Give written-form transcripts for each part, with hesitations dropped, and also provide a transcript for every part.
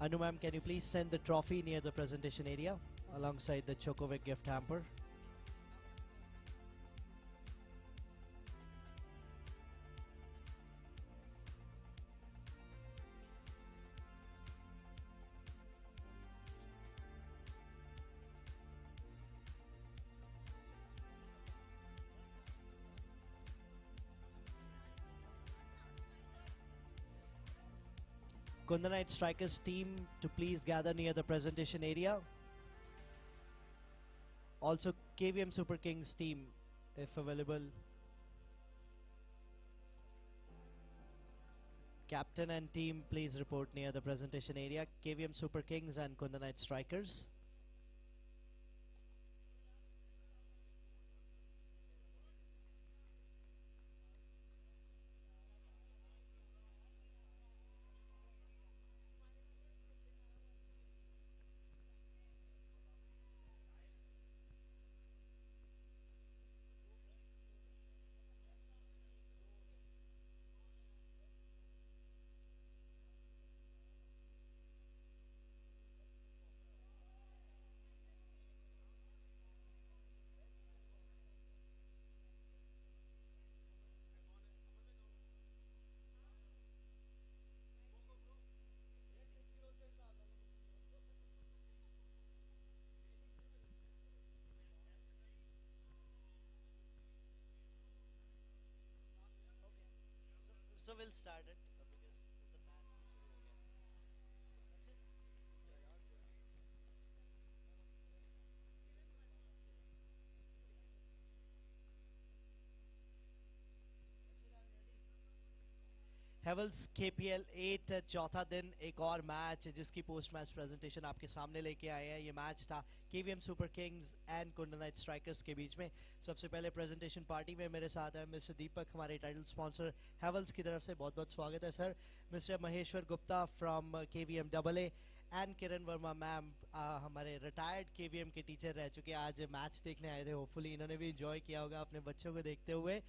Anu ma'am, can you please send the trophy near the presentation area alongside the Chocovic gift hamper? Kundana Knight Strikers team to please gather near the presentation area. Also KVM Super Kings team, if available. Captain and team, please report near the presentation area. KVM Super Kings and Kundana Knight Strikers. So we'll start it because the match Havells KPL 8 चौथा दिन एक और match जिसकी post match presentation आपके सामने लेके आए हैं। ये मैच था KVM super kings and Kundan knight strikers के बीच में। सबसे पहले प्रेजेंटेशन पार्टी में मेरे साथ है मिस्टर दीपक, हमारे टाइटल स्पॉन्सर हेवल्स की तरफ से बहुत बहुत स्वागत है sir. Mister Maheshwar Gupta from KVM AA and Kiran Verma ma'am, हमारे रिटायर्ड KVM के टीचर रह चुके, आज मैच देखने आए थे। होपफुली इन्होंने भी इंजॉय किया होगा अपने बच्चों को देखते हुए।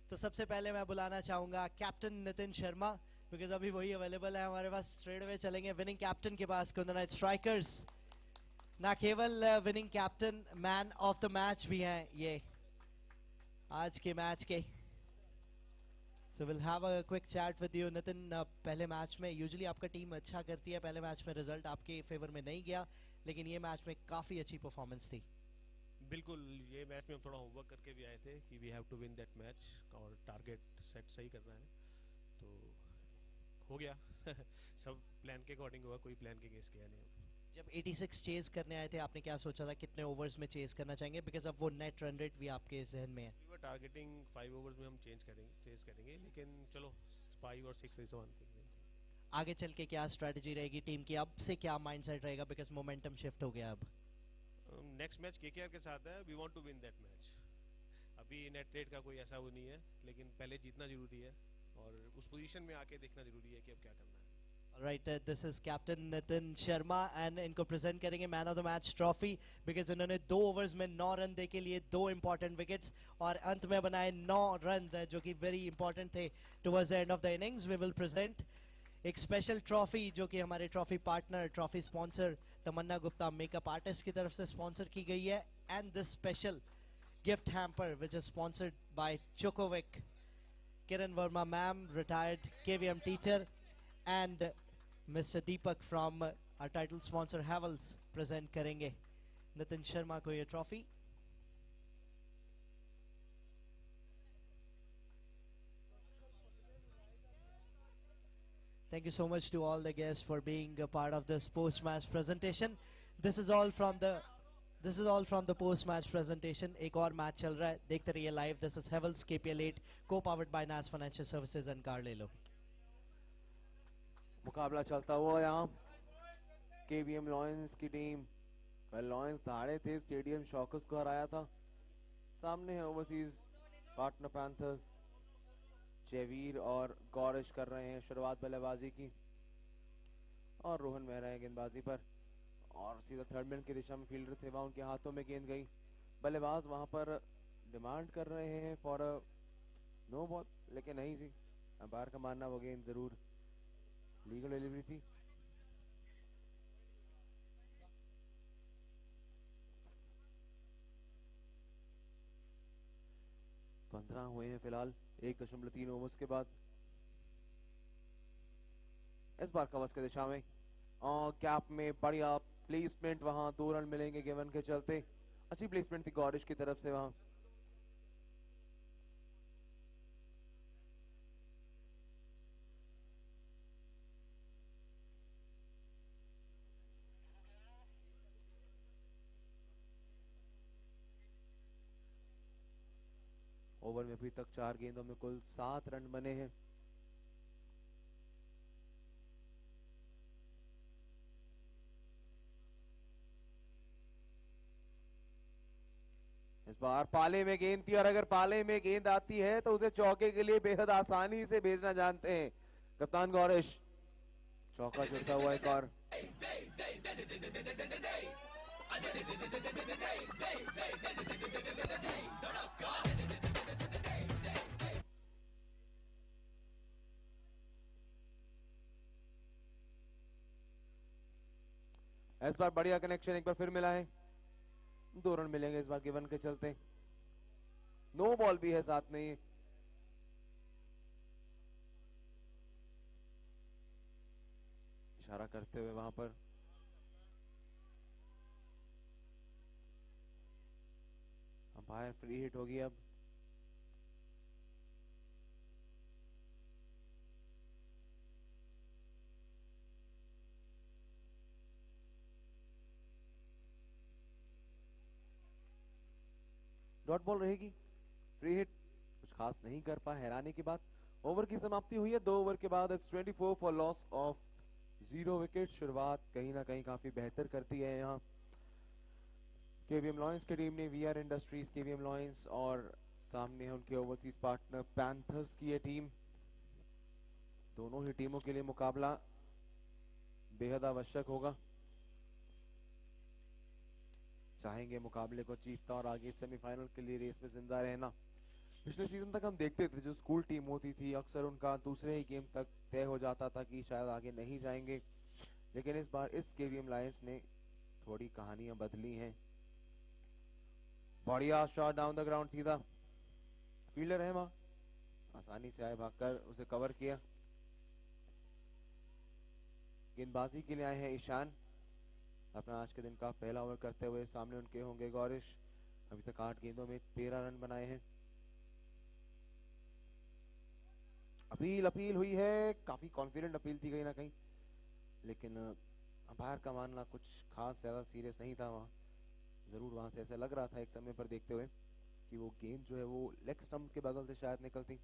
तो सबसे पहले मैं बुलाना चाहूंगा कैप्टन नितिन शर्मा, बिकॉज अभी वही अवेलेबल है हमारे पास। स्ट्रेट अवे चलेंगे विनिंग कैप्टन के पास, कुंदन नाइट स्ट्राइकर्स। ना केवल winning captain, man of the match भी हैं ये आज के मैच के। So will have a quick chat with you Nitin. पहले मैच में यूजुअली आपका टीम अच्छा करती है, पहले मैच में रिजल्ट आपके फेवर में नहीं गया, लेकिन ये मैच में काफी अच्छी परफॉर्मेंस थी। बिल्कुल, ये मैच में हम थोड़ा होमवर्क करके भी आए थे कि we have to win that match और टारगेट सेट सही करना है, तो हो गया। सब प्लान के अकॉर्डिंग हुआ, कोई प्लान के अगेंस्ट किया नहीं। जब 86 चेज करने आए थे, आपने क्या सोचा था कितने ओवर्स में चेज करना चाहेंगे, बिकॉज अब वो नेट रन रेट भी आपके जहन में है? वी वर टारगेटिंग 5 ओवर्स में हम चेज करेंगे, लेकिन चलो 5 और 6 इज वन थिंग। आगे चल के क्या स्ट्रेटजी रहेगी टीम की, अब से क्या माइंडसेट रहेगा, बिकॉज मोमेंटम शिफ्ट हो गया अब? नेक्स्ट मैच KKR के साथ है, we want to win that match. अभी नेट रेट का कोई ऐसा वो नहीं है, लेकिन पहले जीतना जरूरी है और उस पोजीशन में आके देखना जरूरी है कि अब क्या करना है। Right, this is captain Nitin Sharma and इनको प्रेजेंट करेंगे man of the match trophy, because इन्होंने 2 ओवर्स में 9 रन दे के लिए 2 इंपॉर्टेंट विकेट्स और अंत में बनाए 9 रन जो कि वेरी इंपॉर्टेंट थे towards the end of the innings. We will present एक स्पेशल ट्रॉफी जो कि हमारे trophy partner, trophy sponsor Tamanna Gupta makeup artist की तरफ से स्पॉन्सर की गई है, and this special gift hamper which is sponsored by Chocovic. Kiran Verma ma'am, retired KVM teacher, and mister Deepak from our title sponsor Havells present करेंगे नितिन शर्मा को ये trophy. Thank you so much to all the guests for being a part of this post-match presentation. This is all from the post-match presentation. एक और match चल रहा है, देखते रहिए live. This is Heavels KPL 8, co-powered by NAS Financial Services and car ले लो। मुकाबला चलता हुआ यहाँ KVM लॉयंस की टीम, लॉयंस दहाड़े थे, स्टेडियम शॉकर्स को हराया था। सामने है ओवरसीज पार्टनर पैंथर्स, जयवीर और गौरिश कर रहे हैं शुरुआत बल्लेबाजी की, और रोहन मेहरा है गेंदबाजी पर, और सीधा थर्ड मैन की दिशा में फील्डर थे, वहां उनके हाथों में गेंद गई। बल्लेबाज वहां पर डिमांड कर रहे हैं फॉर नो बॉल, लेकिन नहीं जी, अंपायर का मानना वो गेंद जरूर लीगल डिलीवरी थी। 15 हुए हैं फिलहाल 1.3 ओवर्स के बाद। इस बार कवर्स की दिशा में और कैप में बढ़िया प्लेसमेंट, वहां 2 रन मिलेंगे गिवन के चलते। अच्छी प्लेसमेंट थी गौरिश की तरफ से वहां। ओवर में अभी तक 4 गेंदों में कुल 7 रन बने हैं। इस बार पाले में गेंद थी और अगर पाले में गेंद आती है तो उसे चौके के लिए बेहद आसानी से भेजना जानते हैं कप्तान गौरिश। चौका जुड़ता हुआ एक और। इस बार बढ़िया कनेक्शन एक बार फिर मिला है। 2 रन मिलेंगे इस बार गिवन के चलते। नो बॉल भी है साथ में। इशारा करते हुए वहां पर अंपायर फ्री हिट होगी अब। डॉट बॉल रहेगी। फ्री हिट कुछ खास नहीं कर पाए, हैरानी की बात। ओवर की समाप्ति हुई है 2 ओवर के बाद। It's 24 for loss of 0 wicket. शुरुआत कहीं ना कहीं काफी बेहतर करती है यहाँ केवीएम लॉयंस की टीम ने। वीआर इंडस्ट्रीज केवीएम लॉयंस और सामने है उनके ओवरसीज पार्टनर पैंथर्स की ये टीम। दोनों ही टीमों के लिए मुकाबला बेहद आवश्यक होगा। चाहेंगे मुकाबले को जीतना और आगे सेमीफाइनल के लिए रेस में जिंदा रहना। पिछले सीजन तक हम देखते थे जो स्कूल टीम होती थी अक्सर उनका दूसरे ही गेम तक तय हो जाता था कि शायद आगे नहीं जाएंगे, लेकिन इस बार इस केवीएम लायंस ने थोड़ी कहानियां बदली हैं। बढ़िया शॉट डाउन द ग्राउंड, सीधा फील्डर है वहां, आसानी से आए भागकर उसे कवर किया। गेंदबाजी के लिए आए हैं ईशान, अपना आज के दिन का पहला ओवर करते हुए। सामने उनके होंगे गौरिश। अभी तक 8 गेंदों में 13 रन बनाए हैं। अपील हुई है, काफी कॉन्फिडेंट अपील थी कहीं ना कहीं, लेकिन अंपायर का मानना कुछ खास ज्यादा सीरियस नहीं था। वहां जरूर वहां से ऐसा लग रहा था एक समय पर देखते हुए कि वो गेंद जो है वो लेग स्टंप के बगल से शायद निकलती।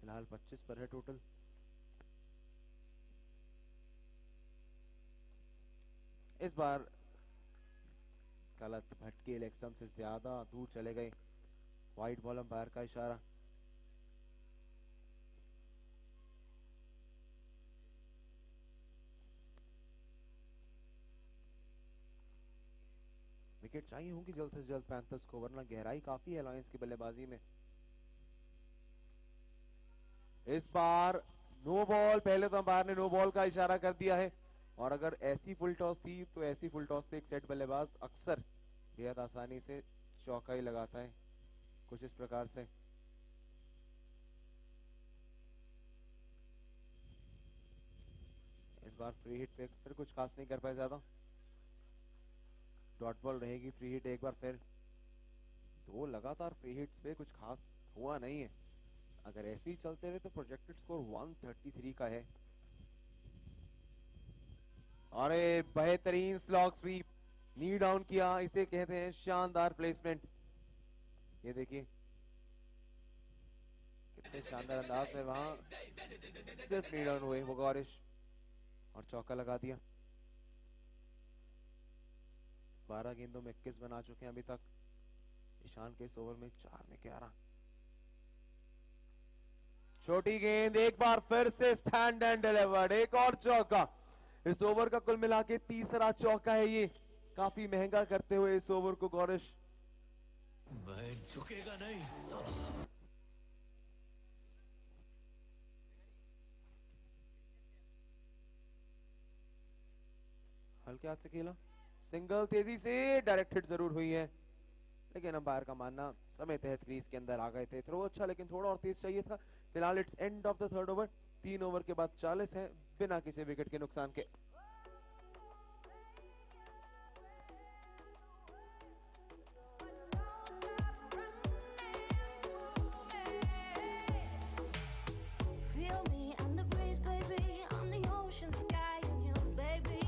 फिलहाल 25 पर है टोटल। इस बार गलत भटके, लेग स्टंप से ज्यादा दूर चले गए। वाइड बॉल, अंपायर का इशारा। विकेट चाहिए होंगी जल्द से जल्द पैंथर्स को, वरना गहराई काफी है लॉयंस की बल्लेबाजी में। इस बार नो बॉल, पहले तो अंपायर ने नो बॉल का इशारा कर दिया है, और अगर ऐसी फुल टॉस थी तो ऐसी फुल टॉस पे एक सेट बल्लेबाज अक्सर बेहद आसानी से चौका ही लगाता है, कुछ इस प्रकार से। इस बार फ्री हिट पे फिर कुछ खास नहीं कर पाए ज्यादा। डॉट बॉल रहेगी, फ्री हिट एक बार फिर। 2 लगातार फ्री हिट्स पे कुछ खास हुआ नहीं है। अगर ऐसे ही चलते रहे तो प्रोजेक्टेड स्कोर 133 का है। अरे बेहतरीन स्लॉग स्वीप, नी डाउन किया, इसे कहते हैं शानदार प्लेसमेंट। ये देखिए कितने शानदार अंदाज में वहां सिर्फ नी डाउन हुए वो गौरिश, और चौका लगा दिया। 12 गेंदों में 21 बना चुके हैं अभी तक। ईशान के इस ओवर में 4 में 11। छोटी गेंद, एक बार फिर से स्टैंड एंड डिलीवर्ड, एक और चौका। इस ओवर का कुल मिला के तीसरा चौका है ये, काफी महंगा करते हुए इस ओवर को गौरिश। मैं झुकेगा नहीं साला। हल्के हाथ से खेला, सिंगल तेजी से डायरेक्ट हिट जरूर हुई है, लेकिन अंपायर का मानना समय तहत क्रीज के अंदर आ गए थे। थ्रो अच्छा, लेकिन थोड़ा और तेज चाहिए था। फिलहाल it's and of the third over. 3 over के बाद 40 है बिना किसी विकेट के नुकसान के। Feel me, I'm the breeze, baby. I'm the ocean, sky, and hills, baby.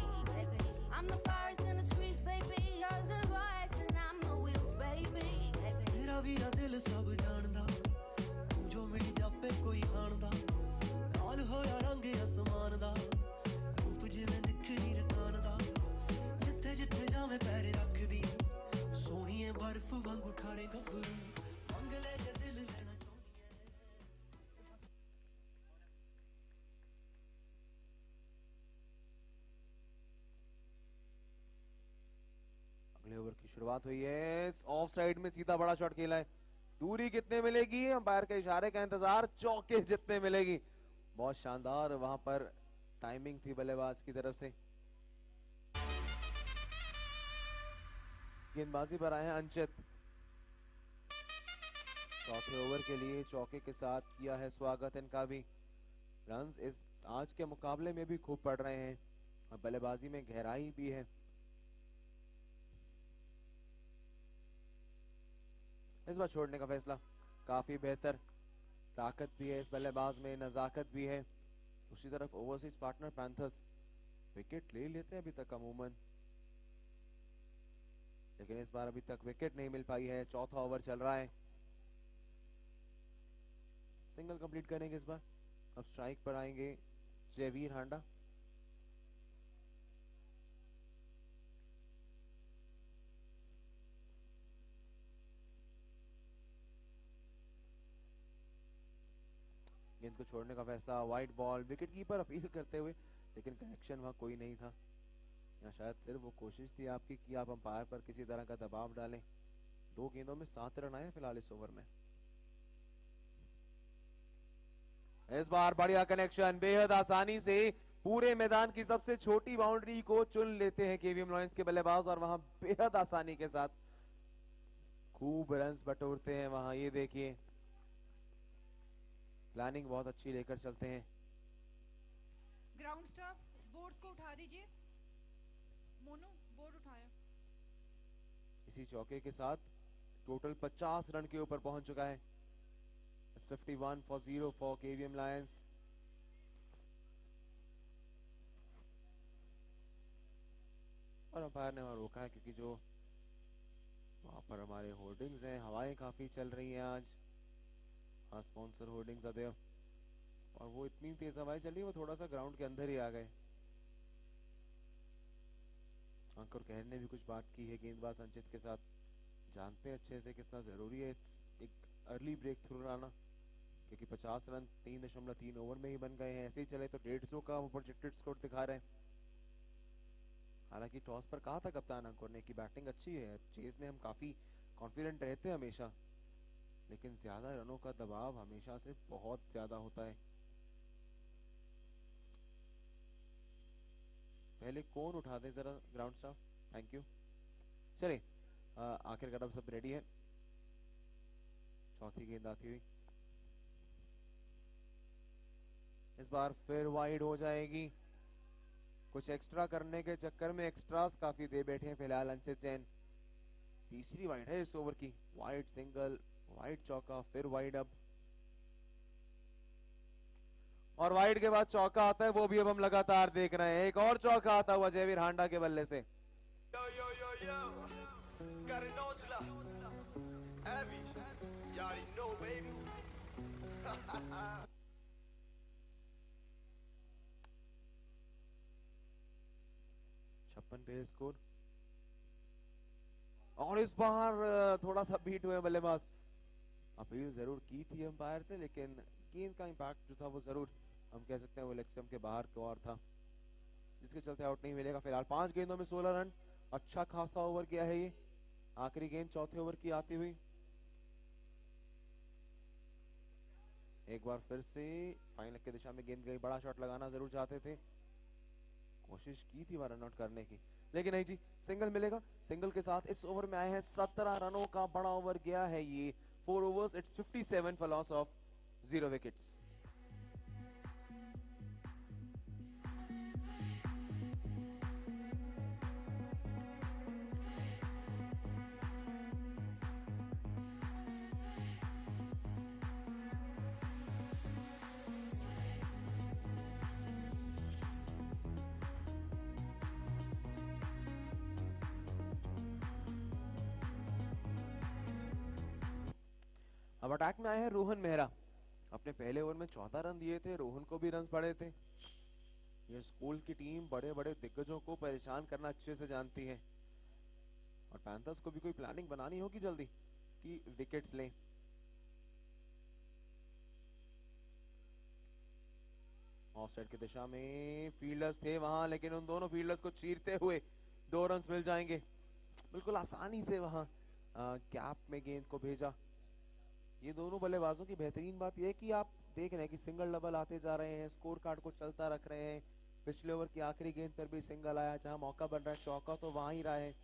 I'm the forest and the trees, baby. You're the voice and I'm the wheels, baby. मेरा वीरा दिल सब जानदा, तू जो मिल जापे कोई हाणदा। लाल होया रंग आसमान दा, रूप जिवें निखरी रकान दा। जिथे जिथे जावे पैर रख दी, सोहणीए बर्फ वांगू ठारे गभरू। मंग ले जे दिल लेना चाहुंदी है। अगले ओवर की शुरुआत हुई है। ऑफ साइड में सीधा बड़ा शॉट खेला है। दूरी कितने मिलेगी, अंपायर के इशारे का इंतजार। चौके जितने मिलेगी। बहुत शानदार वहां पर टाइमिंग थी बल्लेबाज की तरफ से। गेंदबाजी पर आए हैं अंचित। चौथे ओवर के लिए चौके के साथ किया है स्वागत इनका भी। रन्स इस आज के मुकाबले में भी खूब पड़ रहे हैं और बल्लेबाजी में गहराई भी है। इस बार छोड़ने का फैसला काफी बेहतर। ताकत भी है इस बल्लेबाज में, नजाकत भी है। दूसरी तरफ ओवरसीज पार्टनर पैंथर्स विकेट ले लेते हैं अभी तक अमूमन, लेकिन इस बार अभी तक विकेट नहीं मिल पाई है। चौथा ओवर चल रहा है। सिंगल कंप्लीट करेंगे इस बार। अब स्ट्राइक पर आएंगे जयवीर हांडा। गेंद को छोड़ने का फैसला, wide ball. Wicket keeper appeal करते हुए, लेकिन कनेक्शन वहां कोई नहीं था। या शायद सिर्फ वो कोशिश थी आपकी कि आप अंपायर पर किसी तरह का दबाव डालें। 2 गेंदों में 7 रन आए फिलहाल इस ओवर में। इस बार बढ़िया कनेक्शन, बेहद आसानी से पूरे मैदान की सबसे छोटी बाउंड्री को चुन लेते हैं केवीएम लॉयंस के बल्लेबाज और वहां बेहद आसानी के साथ खूब रन्स बटोरते हैं वहां। ये देखिए, प्लानिंग बहुत अच्छी लेकर चलते हैं। ग्राउंड स्टाफ बोर्ड्स को उठा दीजिए। मोनू बोर्ड उठाया। इसी चौके के साथ टोटल 50 रन के ऊपर पहुंच चुका है। 51 for 0 for KVM Lions। और अंपायर ने वहां रोका है क्योंकि जो वहां पर हमारे होर्डिंग्स हैं, हवाएं काफी चल रही हैं आज। स्पॉन्सर होर्डिंग्स आते हैं और वो इतनी तेज हवाएं चल रही है, वो थोड़ा सा ग्राउंड के अंदर ही आ गए। अंकुर कहर ने भी कुछ बात की है गेंदबाज अंचित के साथ। जानते हैं अच्छे से कितना जरूरी है एक अर्ली ब्रेक थ्रू लाना, क्योंकि 50 रन 3.3 ओवर में ही बन गए हैं। ऐसे ही चले तो 150 का वो प्रोजेक्टेड स्कोर दिखा रहे हैं। हालांकि टॉस पर कहा था कप्तान अंकुर ने कि बैटिंग अच्छी है, चेज में हम काफी कॉन्फिडेंट रहते हैं हमेशा, लेकिन ज्यादा रनों का दबाव हमेशा से बहुत ज्यादा होता है। पहले कौन उठा दे जरा ग्राउंड स्टाफ, थैंक यू। चलिए आखिरकार अब सब रेडी है। चौथी गेंद आती हुई इस बार फिर वाइड हो जाएगी। कुछ एक्स्ट्रा करने के चक्कर में एक्स्ट्रास काफी दे बैठे हैं फिलहाल अंचित जैन। तीसरी वाइड है इस ओवर की। वाइड सिंगल, वाइड चौका, फिर वाइड अब, और वाइड के बाद चौका आता है, वो भी अब हम लगातार देख रहे हैं। एक और चौका आता हुआ जयवीर हांडा के बल्ले से। पे स्कोर, और इस बार थोड़ा सा बीट हुए बल्लेबाज। अपील जरूर की थी अंपायर से, लेकिन गेंद का इंपैक्ट जो था वो जरूर हम कह सकते हैं वो लेग स्टंप के बाहर की ओर था, जिसके चलते आउट नहीं मिलेगा। फिलहाल 5 गेंदों में 16 रन, अच्छा खासा ओवर किया है ये। आखिरी गेंद चौथे ओवर की आती हुई एक बार फिर से फाइनल की दिशा में गेंद गई। बड़ा शॉट लगाना जरूर चाहते थे, कोशिश की थी रन आउट करने की, लेकिन नहीं जी, सिंगल मिलेगा। सिंगल के साथ इस ओवर में आए हैं 17 रनों का बड़ा ओवर गया है ये। 4 overs, it's 57 for loss of 0 wickets. अब अटैक में आए हैं रोहन मेहरा। अपने पहले ओवर में 14 रन दिए थे, रोहन को भी रन पड़े थे। ये स्कूल की टीम बड़े बड़े दिग्गजों को परेशान करना अच्छे से जानती है, और पैंथर्स को भी कोई प्लानिंग बनानी होगी जल्दी कि विकेट्स लें। ऑफ साइड की दिशा में फील्डर्स थे वहां, लेकिन उन दोनों फील्डर्स को चीरते हुए 2 रन मिल जाएंगे। बिल्कुल आसानी से वहां कैप में गेंद को भेजा। ये दोनों बल्लेबाजों की बेहतरीन बात यह है कि आप देख रहे हैं कि सिंगल डबल आते जा रहे हैं, स्कोर कार्ड को चलता रख रहे हैं। पिछले ओवर की आखिरी गेंद पर भी सिंगल आया, जहां मौका बन रहा है चौका तो वहां ही रहा है।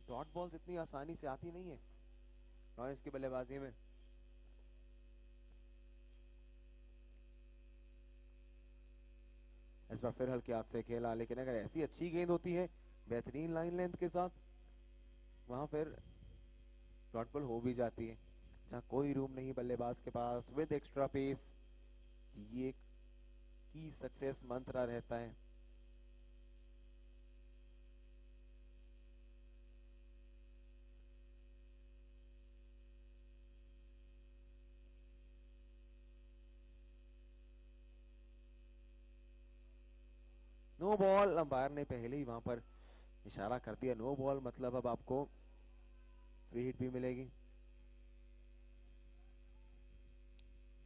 डॉट बॉल्स इतनी आसानी से आती नहीं है लॉयंस की बल्लेबाजी में। इस बार फिर हल्के हाथ से खेला, लेकिन अगर ऐसी अच्छी गेंद होती है बेहतरीन लाइन लेंथ के साथ, वहां फिर डॉट बॉल हो भी जाती है। जहाँ कोई रूम नहीं बल्लेबाज के पास विद एक्स्ट्रा पेस, ये की सक्सेस मंत्र रहता है। नो बॉल, अंपायर ने पहले ही वहां पर इशारा कर दिया नो बॉल, मतलब अब आपको फ्री हिट भी मिलेगी।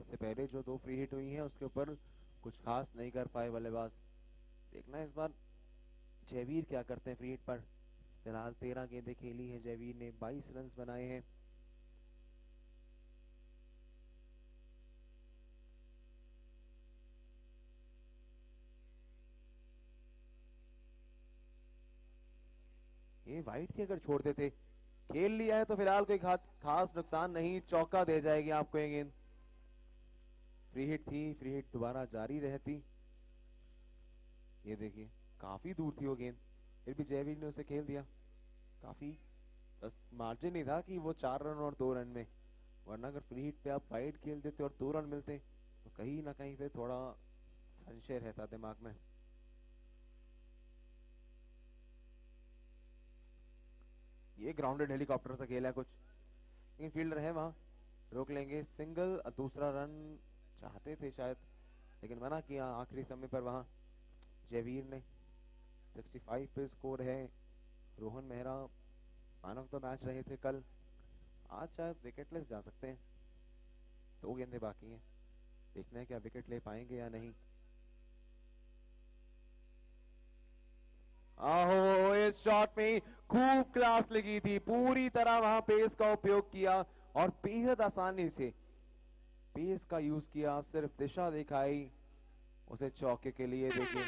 इससे पहले जो 2 फ्री हिट हुई हैं उसके ऊपर कुछ खास नहीं कर पाए बल्लेबाज। देखना इस बार जयवीर क्या करते हैं फ्री हिट पर। फिलहाल 13 गेंदें खेली हैं जयवीर ने, 22 रन बनाए हैं। ये वाइड थी, अगर छोड़ देते। खेल लिया है तो फिलहाल कोई खास नुकसान नहीं, चौका दे जाएगी आपको ये गेंद। फ्री हिट थी, फ्री हिट दोबारा जारी रहती। ये देखिए काफी दूर थी वो गेंद, फिर भी जयवीर ने उसे खेल दिया। काफी बस मार्जिन ही था कि वो 4 रन और 2 रन में, वरना अगर फ्री हिट पे आप वाइड खेल देते और 2 रन मिलते तो कहीं ना कहीं फिर थोड़ा संशय रहता दिमाग में। ये ग्राउंडेड हेलीकॉप्टर से खेला है कुछ, लेकिन फील्डर है वहां, रोक लेंगे। सिंगल, दूसरा रन चाहते थे शायद, लेकिन मना किया आखिरी समय पर वहां जयवीर ने। 65 पे स्कोर है। Rohan Mehra man of the match रहे थे कल, आज शायद विकेटलेस जा सकते हैं। 2 गेंदें बाकी हैं, देखना है क्या विकेट ले पाएंगे या नहीं। आहो, इस शॉट में खूब क्लास लगी थी, पूरी तरह वहां पेस का उपयोग किया और बेहद आसानी से पेस का यूज किया, सिर्फ दिशा दिखाई उसे चौके के लिए। देखिए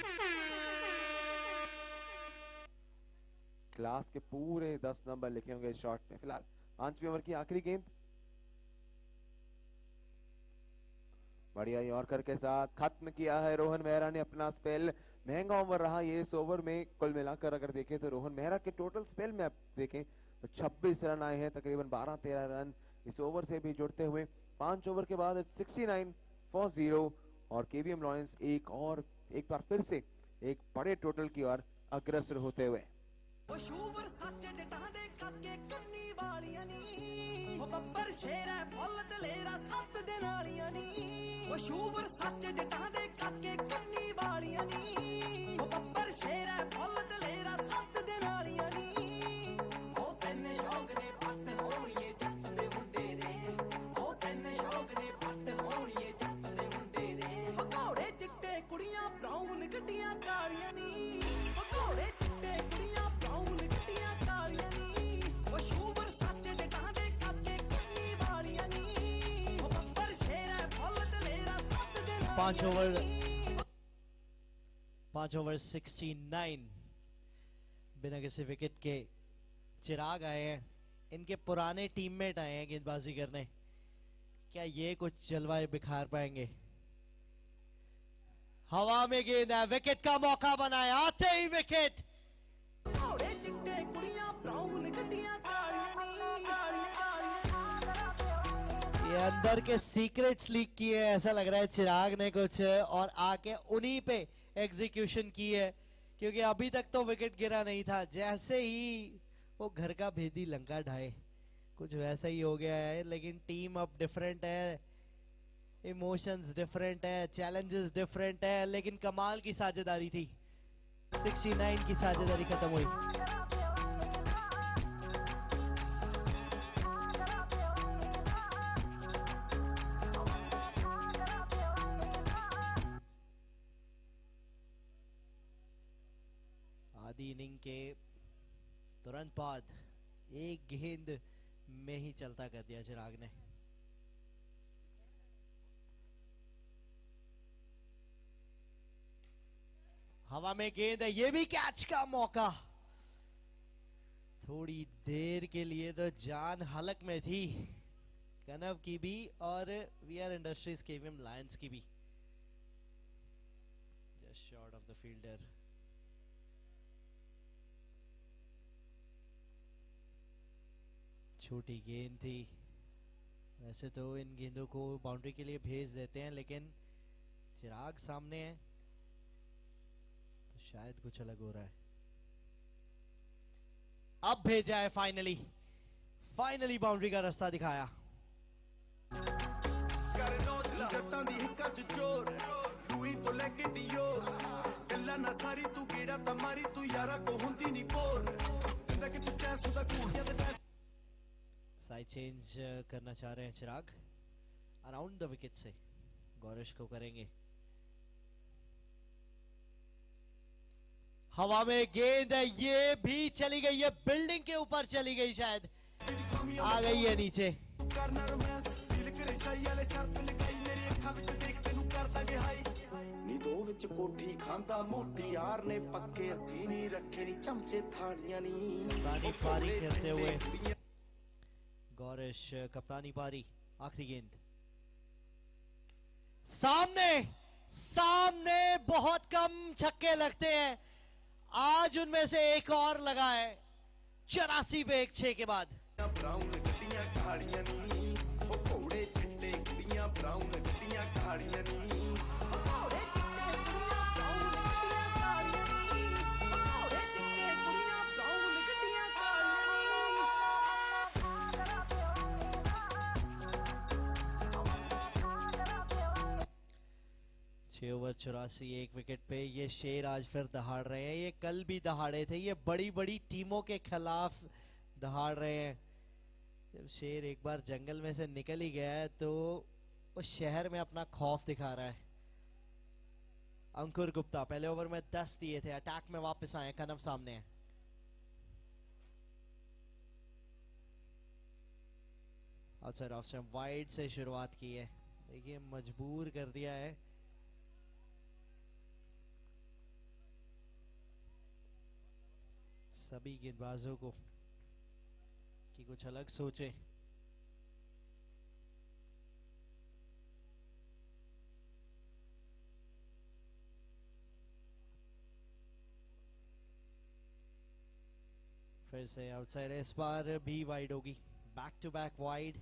क्लास के पूरे 10 नंबर लिखे होंगे इस शॉट में। फिलहाल 5वें ओवर की आखिरी गेंद बढ़िया यॉर्कर के साथ खत्म किया है रोहन मेहरा ने अपना स्पेल। महंगा ओवर रहा ये इस ओवर में, कुल मिलाकर अगर देखें तो रोहन मेहरा के टोटल स्पेल में आप देखें तो 26 रन आए हैं, तकरीबन 12-13 रन इस ओवर से भी जुड़ते हुए। 5 ओवर के बाद 69 for 0 और केवीएम लॉयंस एक बार फिर से एक बड़े टोटल की ओर अग्रसर होते हुए। पांच ओवर 69। बिना किसी विकेट के चिराग आए हैं, इनके पुराने टीममेट आए हैं गेंदबाजी करने। क्या ये कुछ जलवाएं बिखार पाएंगे? हवा में गेंद है, विकेट का मौका बनाए, आते ही विकेट। ये अंदर के सीक्रेट्स लीक किए हैं, ऐसा लग रहा है चिराग ने कुछ, और आके उन्हीं पे एग्जीक्यूशन की है, क्योंकि अभी तक तो विकेट गिरा नहीं था। जैसे ही वो घर का भेदी लंका ढाए, कुछ वैसा ही हो गया है। लेकिन टीम अब डिफरेंट है, इमोशंस डिफरेंट है, चैलेंजेस डिफरेंट है, लेकिन कमाल की साझेदारी थी। 69 की साझेदारी खत्म हुई। आधी इनिंग के तुरंत बाद एक गेंद में ही चलता कर दिया चिराग ने। हवा में गेंद है, ये भी कैच का मौका। थोड़ी देर के लिए तो जान हलक में थी कनव की भी और वीआर इंडस्ट्रीज केवीएम लायंस की भी। Just short of the fielder. छोटी गेंद थी, वैसे तो इन गेंदों को बाउंड्री के लिए भेज देते हैं, लेकिन चिराग सामने है तो शायद कुछ अलग हो रहा है। अब भेजा है, फाइनली बाउंड्री का रास्ता दिखाया। साइड चेंज करना चाह रहे हैं चिराग, अराउंड द विकेट से गौरिश को करेंगे। हवा में गेंद है, ये भी चली गई है, बिल्डिंग के ऊपर चली गई, शायद आ गई है नीचे। कोठी खांदा मोटी यार ने पक्के असी नहीं रखे नी चमचे थालियां नी पारी करते हुए गौरिश कप्तानी पारी। आखिरी गेंद सामने बहुत कम छक्के लगते हैं, आज उनमें से एक और लगा है 84 पे 1-6 के बाद। ब्राउन गड्डियां गाड़ियां नी ओ घोड़े चिट्टे गुड़ियां ब्राउन गड्डियां गाड़ियां नी ओवर 84 एक विकेट पे ये शेर आज फिर दहाड़ रहे हैं। ये कल भी दहाड़े थे, ये बड़ी बड़ी टीमों के खिलाफ दहाड़ रहे हैं। जब शेर एक बार जंगल में से निकल ही गया है तो वो शहर में अपना खौफ दिखा रहा है। अंकुर गुप्ता पहले ओवर में 10 दिए थे, अटैक में वापस आए, कनव सामने है। आउटसाइड ऑफ स्टंप वाइड से शुरुआत की है, देखिए मजबूर कर दिया है। सभी गेंदबाजों को कि कुछ अलग सोचे। फिर से आउटसाइड, इस बार भी वाइड होगी, बैक टू बैक वाइड।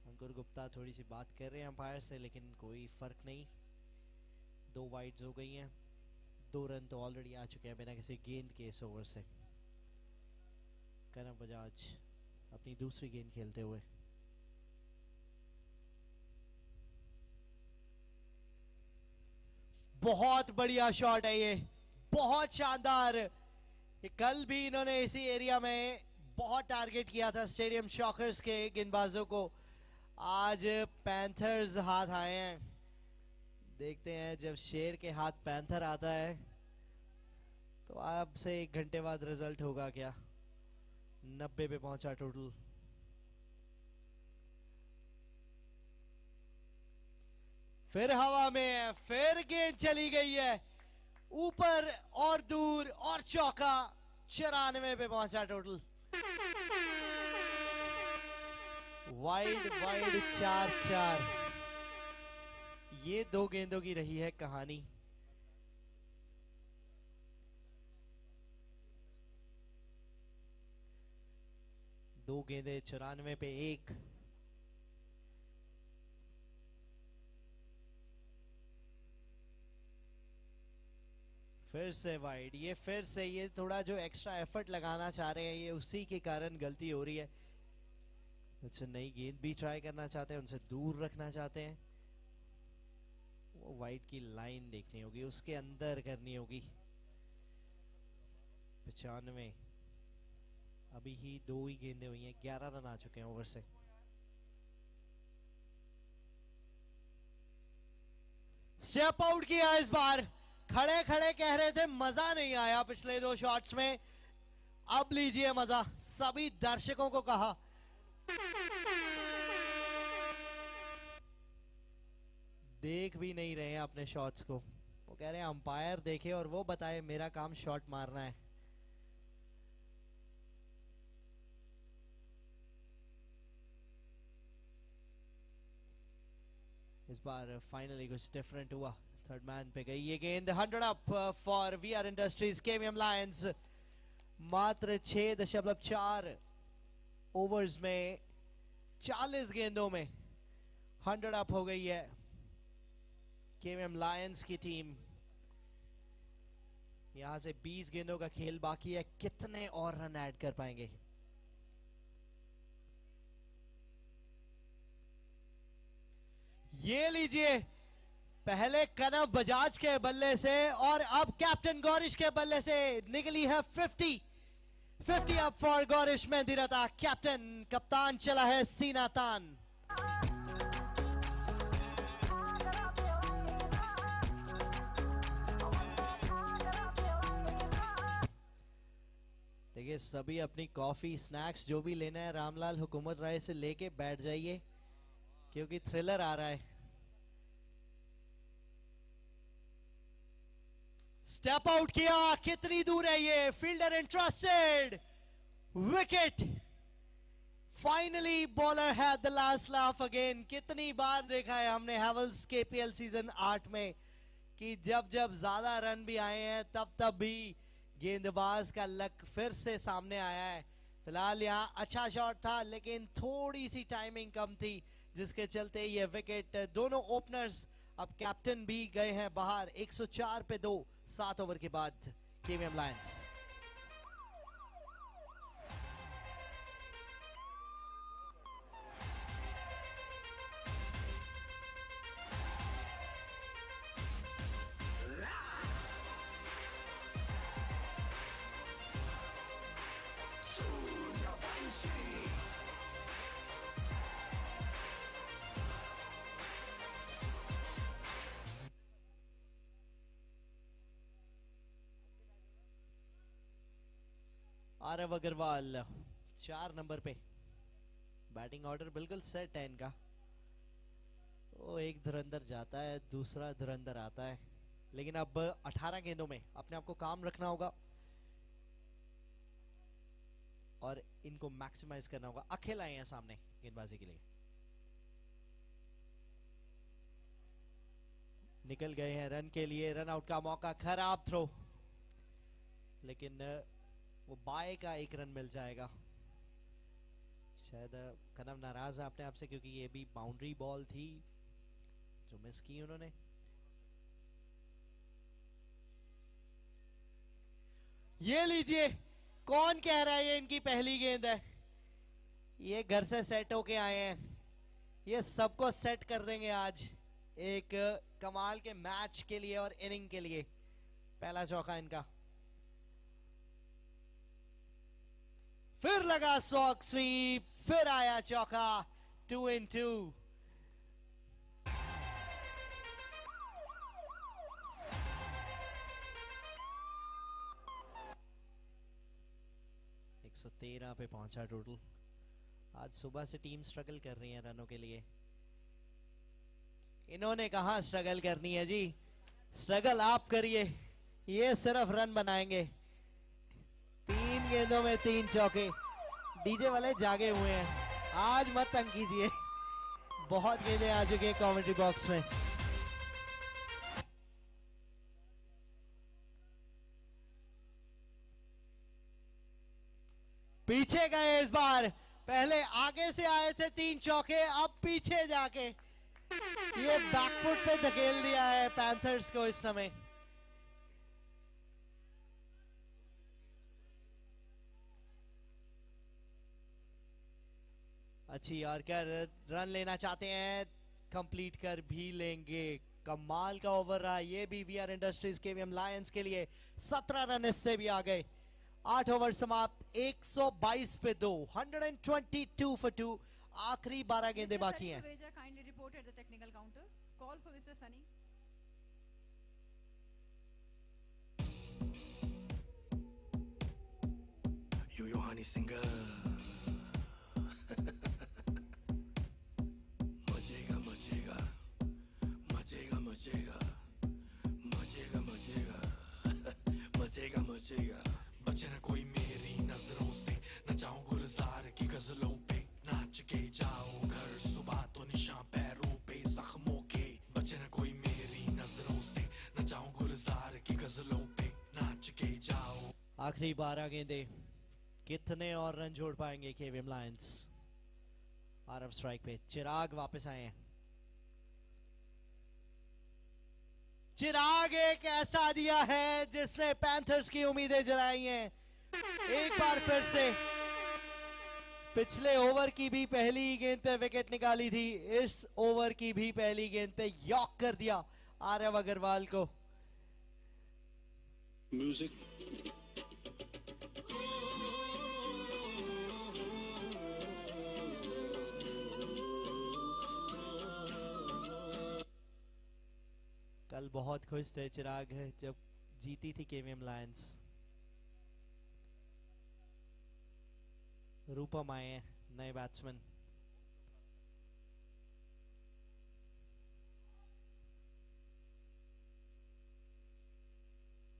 अंकुर गुप्ता थोड़ी सी बात कर रहे हैं अंपायर से, लेकिन कोई फर्क नहीं, 2 वाइड्स हो गई हैं। 2 रन तो ऑलरेडी आ चुके हैं बिना किसी गेंद के इस ओवर से। कनव बजाज अपनी दूसरी गेंद खेलते हुए। बहुत बढ़िया शॉट है ये, बहुत शानदार। ये कल भी इन्होंने इसी एरिया में बहुत टारगेट किया था स्टेडियम शॉकर्स के गेंदबाजों को। आज पैंथर्स हाथ आए हैं, देखते हैं जब शेर के हाथ पैंथर आता है तो अब से 1 घंटे बाद रिजल्ट होगा क्या। 90 पे पहुंचा टोटल। फिर हवा में है, फिर गेंद चली गई है ऊपर और दूर और चौका। 94 पे पहुंचा टोटल। वाइड 4-4। ये 2 गेंदों की रही है कहानी। दो गेंदे 94 पे 1। फिर से वाइड। ये फिर से ये थोड़ा जो एक्स्ट्रा एफर्ट लगाना चाह रहे हैं, ये उसी के कारण गलती हो रही है। उनसे नई गेंद भी ट्राई करना चाहते हैं, उनसे दूर रखना चाहते हैं। वो वाइड की लाइन देखनी होगी, उसके अंदर करनी होगी। 95। अभी ही 2 ही गेंदें हुई हैं, 11 रन आ चुके हैं ओवर से। स्टेप आउट किया इस बार। खड़े खड़े कह रहे थे मजा नहीं आया पिछले 2 शॉट्स में, अब लीजिए मजा। सभी दर्शकों को कहा। देख भी नहीं रहे हैं अपने शॉट्स को, वो कह रहे हैं अंपायर देखे और वो बताए, मेरा काम शॉट मारना है। इस बार फाइनली कुछ डिफरेंट हुआ। थर्ड मैन पे गई ये गेंद। 100 up for VR industries KVM Lions. मात्र 6.4 ओवर्स में 40 गेंदों में 100 अप हो गई है केवीएम लायंस की टीम। यहां से 20 गेंदों का खेल बाकी है, कितने और रन ऐड कर पाएंगे। ये लीजिए, पहले कनव बजाज के बल्ले से और अब कैप्टन गौरिश के बल्ले से निकली है 50 up for Gaurish Mehndiratta. Captain कप्तान चला है सीना तान। देखिए, सभी अपनी कॉफी स्नैक्स जो भी लेना है रामलाल हुकूमत राय से लेके बैठ जाइए, क्योंकि थ्रिलर आ रहा है। स्टेप आउट किया, कितनी दूर है ये, fielder interested, wicket. Finally bowler had the last laugh again. कितनी बार देखा है हमने हैवेल्स केपीएल सीजन 8 में कि जब जब ज्यादा रन भी आए हैं तब भी गेंदबाज का लक फिर से सामने आया है। फिलहाल यहाँ अच्छा शॉट था लेकिन थोड़ी सी टाइमिंग कम थी, जिसके चलते ये विकेट। दोनों ओपनर्स, अब कैप्टन भी गए हैं बाहर। 104 पे 2 7 ओवर के बाद KVM lions. Aarav Agarwal 4 number पे। बैटिंग ऑर्डर बिल्कुल सेट है इनका। वो एक धुरंधर जाता है, दूसरा धुरंधर आता है, लेकिन अब 18 गेंदों में अपने आप को काम रखना होगा और इनको मैक्सिमाइज करना होगा। अकेला आए हैं सामने गेंदबाजी के लिए। निकल गए हैं रन के लिए, रन आउट का मौका। खराब थ्रो, लेकिन वो बाय का 1 रन मिल जाएगा। शायद कनव नाराज है अपने आप से, क्योंकि ये भी बाउंड्री बॉल थी जो मिस की उन्होंने। ये लीजिए, कौन कह रहा है ये इनकी पहली गेंद है। ये घर से सेट होके आए हैं, ये सबको सेट कर देंगे आज एक कमाल के मैच के लिए और इनिंग के लिए। पहला चौका इनका। फिर लगा स्टॉक स्वीप, फिर आया चौका। 2 in 2। $113 पे पहुंचा टोटल। आज सुबह से टीम स्ट्रगल कर रही है रनों के लिए। इन्होंने कहा स्ट्रगल करनी है जी, स्ट्रगल आप करिए, ये सिर्फ रन बनाएंगे। 3 गेंदों में 3 चौके। डीजे वाले जागे हुए हैं, आज मत तंग कीजिए। बहुत गेंदें आ चुकी हैं कमेंट्री बॉक्स में। पीछे गए इस बार, पहले आगे से आए थे 3 चौके, अब पीछे जाके ये बैकफुट पे धकेल दिया है पैंथर्स को इस समय। अच्छी यॉर्कर, रन लेना चाहते हैं, कंप्लीट कर भी लेंगे। कमाल का ओवर रहा ये भी वीआर इंडस्ट्रीज केवीएम लायंस के लिए। 17 रन इससे भी आ गए। 8 ओवर समाप्त, 122 पे 2, 122 for 2। आखिरी 12 गेंदे बाकी हैं। Kindly report at the technical counter. Call for Mr. Sunny. Yo honey singer मजेगा मजेगा मजेगा मजेगा मजेगा मजेगा मजेगा मजेगा। बचे ना कोई मेरी नजरों से, न जाऊं गुलजार की गजलों पे, नाच के जाओ घर सुबह तो निशान पैरों पे जख्मों के। बचे ना कोई मेरी नजरों से, न जाऊं गुलजार की गजलों पे, नाच के जाओ। आखिरी 12 गेंदे, कितने और रन जोड़ पाएंगे KVM Lions? Out of strike पे चिराग वापस आए हैं। चिराग एक ऐसा दिया है जिसने पैंथर्स की उम्मीदें जलाई हैं। एक बार फिर से पिछले ओवर की भी पहली गेंद पे विकेट निकाली थी, इस ओवर की भी पहली गेंद पे यॉक कर दिया आरव अग्रवाल को। म्यूजिक कल बहुत खुश थे चिराग जब जीती थी केवीएम लायंस। रूपम आए हैं नए बैट्समैन।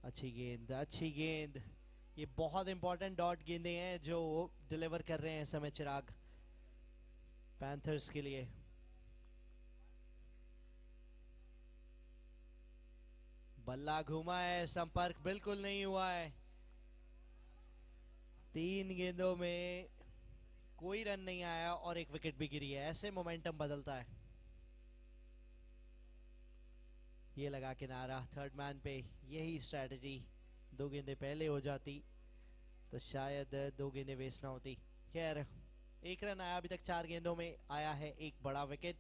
अच्छी गेंद, अच्छी गेंद। ये बहुत इंपॉर्टेंट डॉट गेंदें हैं जो डिलीवर कर रहे हैं इस समय चिराग पैंथर्स के लिए। बल्ला घूमा है, संपर्क बिल्कुल नहीं हुआ है। 3 गेंदों में कोई रन नहीं आया और एक विकेट भी गिरी है। ऐसे मोमेंटम बदलता है। ये लगा किनारा थर्ड मैन पे, यही स्ट्रेटजी 2 गेंदें पहले हो जाती तो शायद 2 गेंदें वेस्ट ना होती। खैर 1 रन आया, अभी तक 4 गेंदों में आया है 1 बड़ा विकेट।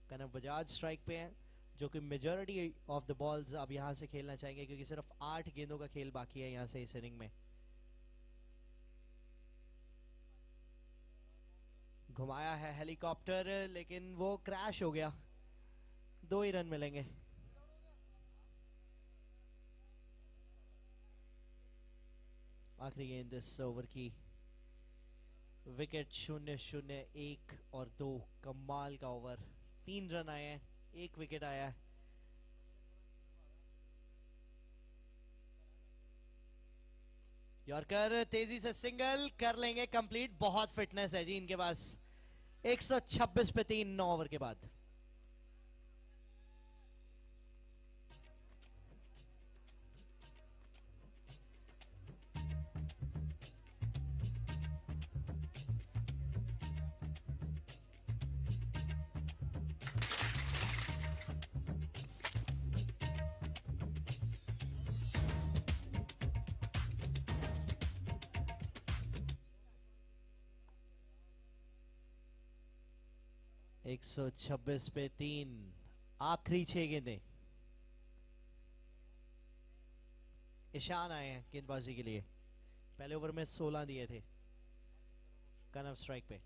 कनव बजाज स्ट्राइक पे हैं जो कि मेजॉरिटी ऑफ द बॉल्स अब यहाँ से खेलना चाहेंगे क्योंकि सिर्फ 8 गेंदों का खेल बाकी है यहाँ से इस इनिंग में। घुमाया है हेलीकॉप्टर लेकिन वो क्रैश हो गया। 2 ही रन मिलेंगे। आखिरी गेंद इस ओवर की, विकेट 0-0, 1 और 2। कमाल का ओवर। 3 रन आए हैं, 1 विकेट आया है। यॉर्कर तेजी से सिंगल कर लेंगे कंप्लीट। बहुत फिटनेस है जी इनके पास। 126 पे 3 9 ओवर के बाद। एक 126 पे 3, आखिरी 6 गेंदें। ईशान आए हैं गेंदबाजी के लिए। पहले ओवर में 16 दिए थे। कनव स्ट्राइक पे।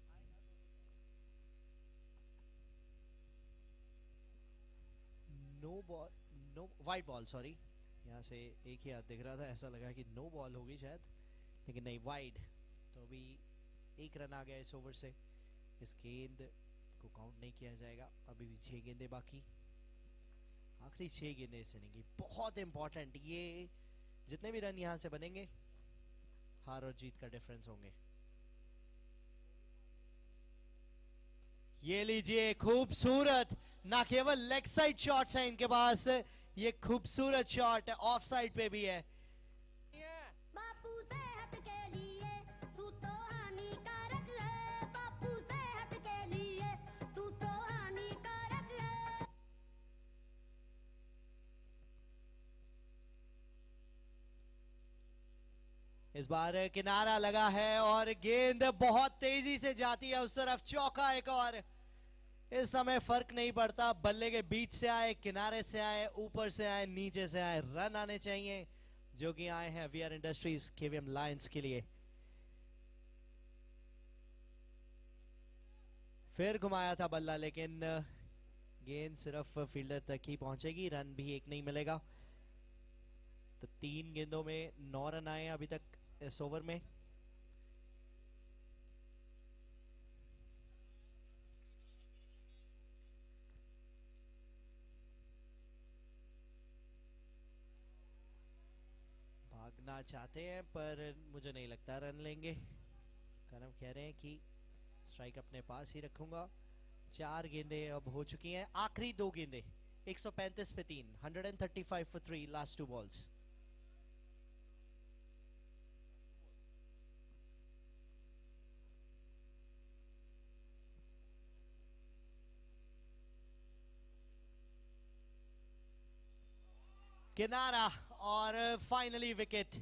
No ball, no wide ball, sorry. यहाँ से एक ही हाथ दिख रहा था, ऐसा लगा कि नो बॉल होगी शायद, लेकिन नहीं, वाइड। तो अभी 1 रन आ गया इस ओवर से। इस गेंद को काउंट नहीं किया जाएगा। अभी भी 6 गेंदें बाकी। आखिरी 6 गेंदें इस इनिंग की बहुत इंपॉर्टेंट। ये जितने भी रन यहाँ से बनेंगे हार और जीत का डिफरेंस होंगे। ये लीजिए खूबसूरत, ना केवल लेग साइड शॉट्स हैं इनके पास, ये खूबसूरत शॉट ऑफ साइड पे भी है। बापू सेहत के लिए तू तो हानिकारक है, बापू सेहत के लिए तू तो हानिकारक है। इस बार किनारा लगा है और गेंद बहुत तेजी से जाती है उस तरफ, चौका एक और। इस समय फर्क नहीं पड़ता, बल्ले के बीच से आए, किनारे से आए, ऊपर से आए, नीचे से आए, रन आने चाहिए, जो कि आए हैं वीआर इंडस्ट्रीज केवीएम लायंस के लिए। फिर घुमाया था बल्ला, लेकिन गेंद सिर्फ फील्डर तक ही पहुंचेगी, रन भी एक नहीं मिलेगा। तो 3 गेंदों में 9 रन आए अभी तक इस ओवर में। भागना चाहते हैं पर मुझे नहीं लगता रन लेंगे। करम कह रहे हैं कि स्ट्राइक अपने पास ही रखूंगा। 4 गेंदें अब हो चुकी हैं, आखिरी 2 गेंदें। 135 पे 3, 135 for 3 लास्ट 2 बॉल्स। किनारा और फाइनली विकेट।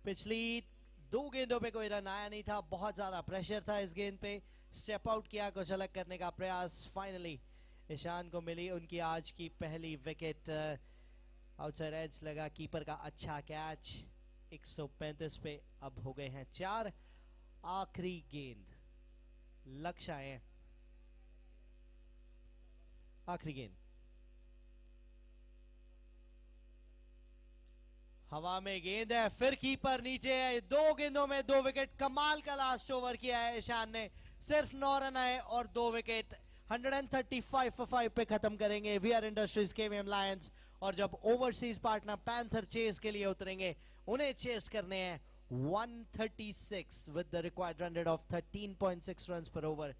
पिछली 2 गेंदों पे कोई रन आया नहीं था, बहुत ज्यादा प्रेशर था इस गेंद पे। स्टेप आउट किया, कुछ अलग करने का प्रयास, फाइनली ईशान को मिली उनकी आज की पहली विकेट। आउटसाइड एज लगा, कीपर का अच्छा कैच। 135 पे अब हो गए हैं 4। आखिरी गेंद, लक्ष्य आए, आखिरी गेंद हवा में, गेंद है, फिर कीपर नीचे है। 2 गेंदों में 2 विकेट। कमाल का लास्ट ओवर किया है ईशान ने, सिर्फ 9 रन आए और 2 विकेट। 135 for 5 पे खत्म करेंगे वीआर इंडस्ट्रीज केवीएम लायंस। और जब ओवरसीज पार्टनर पैंथर चेस के लिए उतरेंगे, उन्हें चेस करने हैं 136 with the required run rate of 13.6 runs per over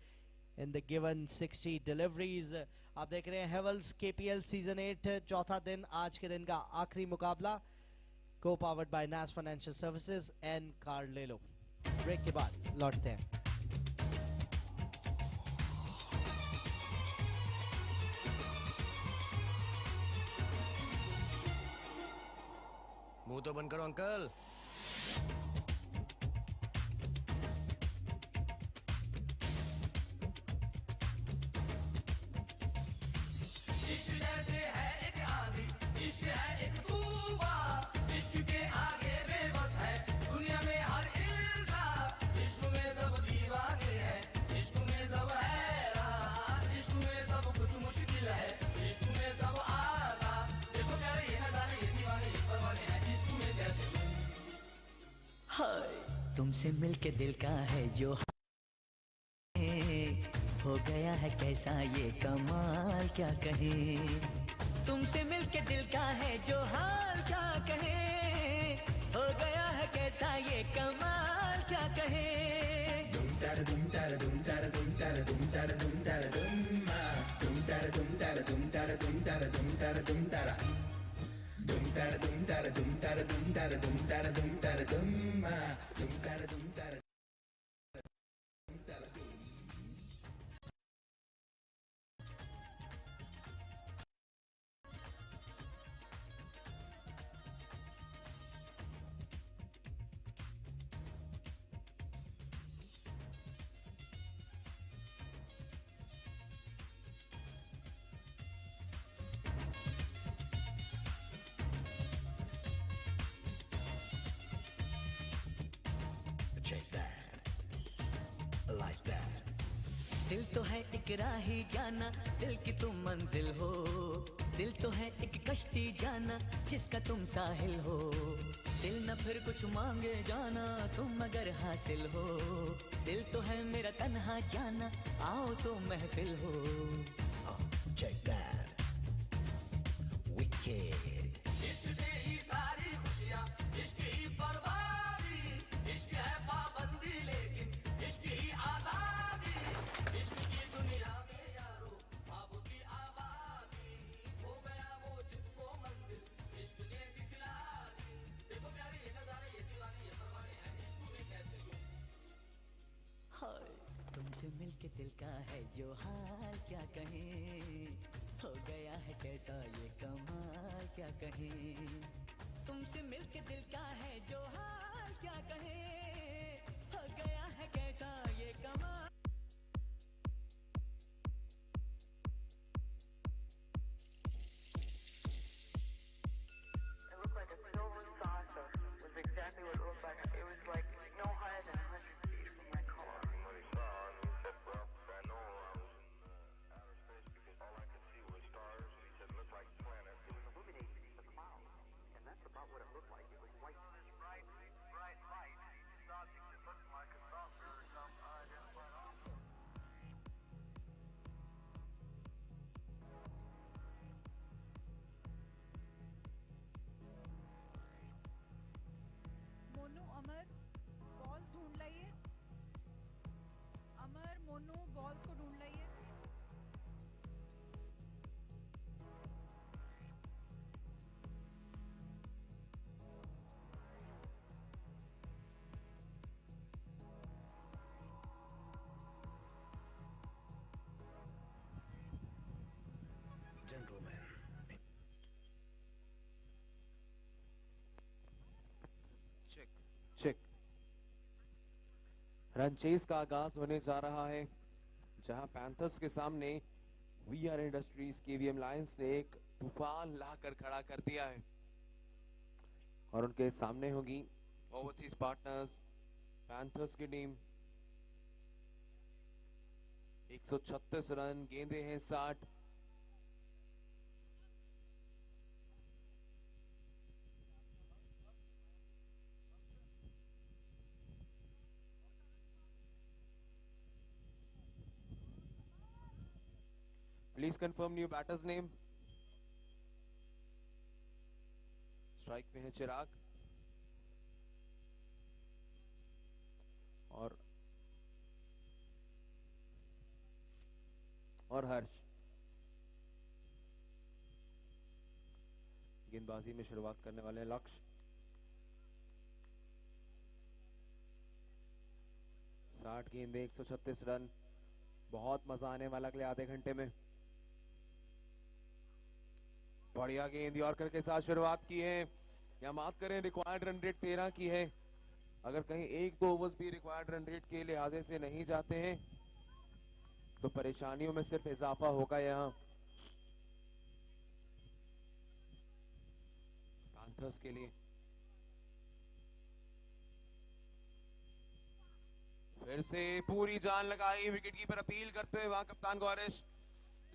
in the given 60 deliveries. आप देख रहे हैं हेवल्स केपीएल सीजन 8 चौथा दिन, आज के दिन का आखिरी मुकाबला, को पावर्ड बाय नास फाइनेंशियल सर्विसेज एंड कार ले लो। ब्रेक के बाद लौटते हैं। मुंह तो बंद करो अंकल। तुमसे मिलके दिल का है जो हो गया है कैसा ये कमाल, क्या कहे। तुमसे मिलके दिल का है जो हाल, क्या कहे। हो गया है कैसा ये कमाल, क्या कहे। दुम तारा दुम तारा दुम तारा दुम तारा दुम तारा दुम तारा दुम तारा दुम तारा दुम तारा दुम तारा दुम तारा दुम तारा dum tara dum tara dum tara dum tara dum tara dum tara dum tara dum tara dum tara dum. दिल तो है एक राही जाना, दिल की तुम मंजिल हो। दिल तो है एक कश्ती जाना, जिसका तुम साहिल हो। दिल न फिर कुछ मांगे जाना, तुम अगर हासिल हो। दिल तो है मेरा तन्हा जाना, आओ तो महफिल हो। Check that. Wicked. इश्क से ही सारी खुशियाँ, इश्क ही बर्बादी, इश्क है मिलके दिल का है जो हाल क्या कहें, हो गया है कैसा ये कमाल क्या कहें, तुमसे मिलके दिल का है जो हाल क्या कहें, हो गया है कैसा ये कमाल। It looked like a silver saucer. Was exactly what it looked like. It was like no higher than 100 feet from my car. What he saw, I mean, he said, well, I know I was in outer space because all I could see was stars. And he said, it looked like planets. It was illuminating the cloud, and that's about what it looked like. It was white. Bright light. These objects that looked like a saucer or some unidentified object. Monu Amar balls ढूंढ लाइए। अमर Monu balls को ढूंढ लाइए। Gentlemen, check run chase का आगाज होने जा रहा है, जहां पैंथर्स के सामने वीआर इंडस्ट्रीज केवीएम लायंस ने एक तूफान लाकर खड़ा कर दिया है और उनके सामने होगी ओवरसीज पार्टनर्स पैंथर्स की टीम। 136 रन, गेंदे हैं 60। Please confirm new batter's name. Strike पे है चिराग और हर्ष। गेंदबाजी में शुरुआत करने वाले हैं लक्ष्य। 60 गेंदे, 136 रन। बहुत मजा आने वाला अगले आधे घंटे में। बढ़िया गेंद यॉर्कर के साथ शुरुआत की है। या माफ करें, रिक्वायर्ड रन रेट 13 की है। अगर कहीं 1-2 ओवर्स भी रिक्वायर्ड रन रेट के लिहाजे से नहीं जाते हैं तो परेशानियों में सिर्फ इजाफा होगा। यहाँ पैंथर्स के लिए फिर से पूरी जान लगाई, विकेट कीपर अपील करते हुए वहां कप्तान गौरिश,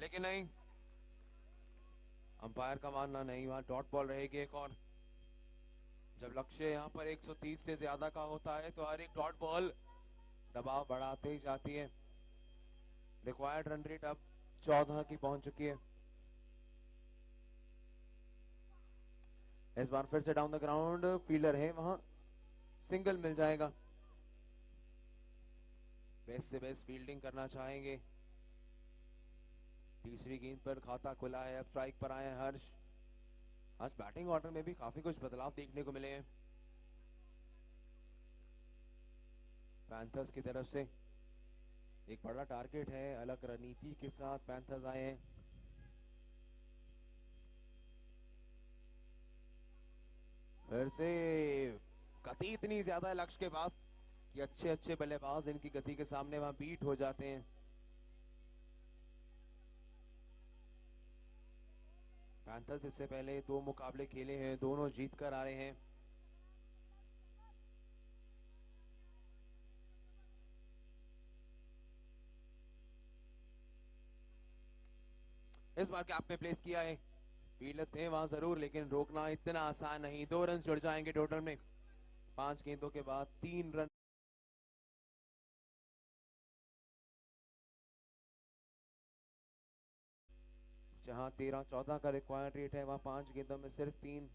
लेकिन नहीं, अंपायर का मानना नहीं, वहां डॉट बॉल रहेगी एक और। जब लक्ष्य यहां पर 130 से ज्यादा का होता है तो हर एक डॉट बॉल दबाव बढ़ाते ही जाती है। रिक्वायर्ड रन रेट अब 14 की पहुंच चुकी है। इस बार फिर से डाउन द ग्राउंड फील्डर है, वहां सिंगल मिल जाएगा। बेस्ट से बेस्ट फील्डिंग करना चाहेंगे। तीसरी गेंद पर खाता खुला है। अब स्ट्राइक पर आए हैं हर्ष। आज बैटिंग ऑर्डर में भी काफी कुछ बदलाव देखने को मिले हैं पैंथर्स की तरफ से। एक बड़ा टारगेट है, अलग रणनीति के साथ पैंथर्स आए हैं। फिर से गति इतनी ज्यादा है लक्ष्य के पास कि अच्छे अच्छे बल्लेबाज इनकी गति के सामने वहां बीट हो जाते हैं। पैंथर्स इससे पहले 2 मुकाबले खेले हैं, दोनों जीत कर आ रहे हैं। इस बार कैप में प्लेस किया है, फील्डर्स थे वहां जरूर, लेकिन रोकना इतना आसान नहीं। 2 रन जुड़ जाएंगे टोटल में। 5 गेंदों के बाद 3 रन। जहां 13-14 का रिक्वायर्ड रेट है, वहां 5 गेंदों में सिर्फ 3।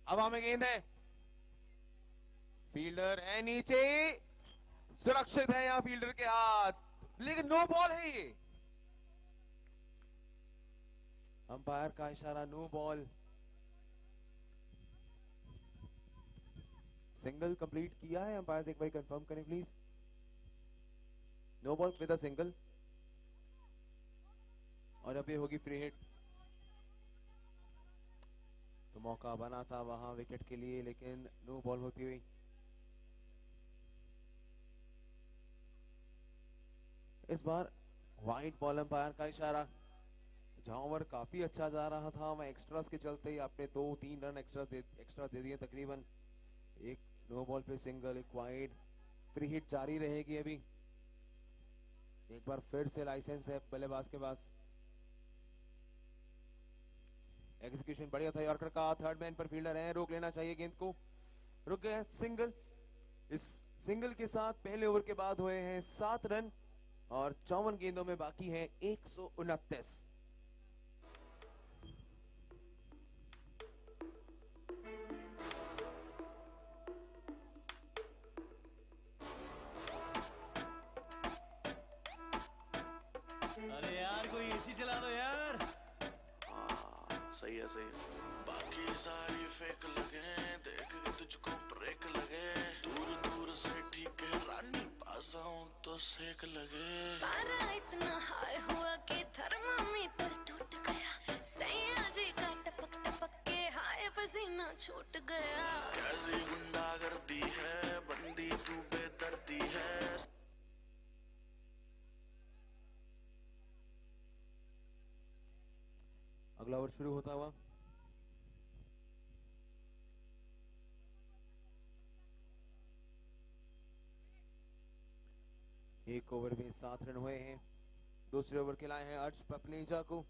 हवा में गेंद है, फील्डर है नीचे, सुरक्षित है यहां फील्डर के हाथ, लेकिन नो बॉल है ये। अंपायर का इशारा नो बॉल। सिंगल कंप्लीट किया है अंपायर, एक बार कंफर्म करें please. No ball with a single और अभी होगी फ्री हिट। तो मौका बना था वहां विकेट के लिए लेकिन नो बॉल होती हुई। इस बार वाइड बॉल अंपायर का इशारा। जहां ओवर काफी अच्छा जा रहा था वहां एक्स्ट्रास के चलते ही आपने 2-3 रन एक्स्ट्रा दे दिए तकरीबन। एक नो बॉल पे सिंगल, एक वाइड, फ्री हिट जारी रहेगी अभी। एक बार फिर से लाइसेंस है बल्लेबाज के पास। एग्जीक्यूशन बढ़िया था यॉर्कर का, थर्ड मैन पर फील्डर है, रोक लेना चाहिए गेंद को, रुक गया सिंगल। इस सिंगल के साथ पहले ओवर के बाद हुए हैं 7 रन और 54 गेंदों में बाकी है 129। अरे यार कोई एसी चला दो यार। सही है सही है। बाकी सारी फेक लगे, देख के तुझको ब्रेक लगे, दूर दूर से ठीक है रानी, पास आऊं तो सेक लगे। पारा इतना हाई हुआ कि थर्मामीटर टूट गया, सैया जी का टपक टपक के हाय पसीना छूट गया। कैसी गुंडागर्दी है, बंदी तू बेदर्दी है। अगला ओवर शुरू होता हुआ। एक ओवर में 7 रन हुए हैं। दूसरे ओवर खिलाए हैं अर्श पपनेजा को।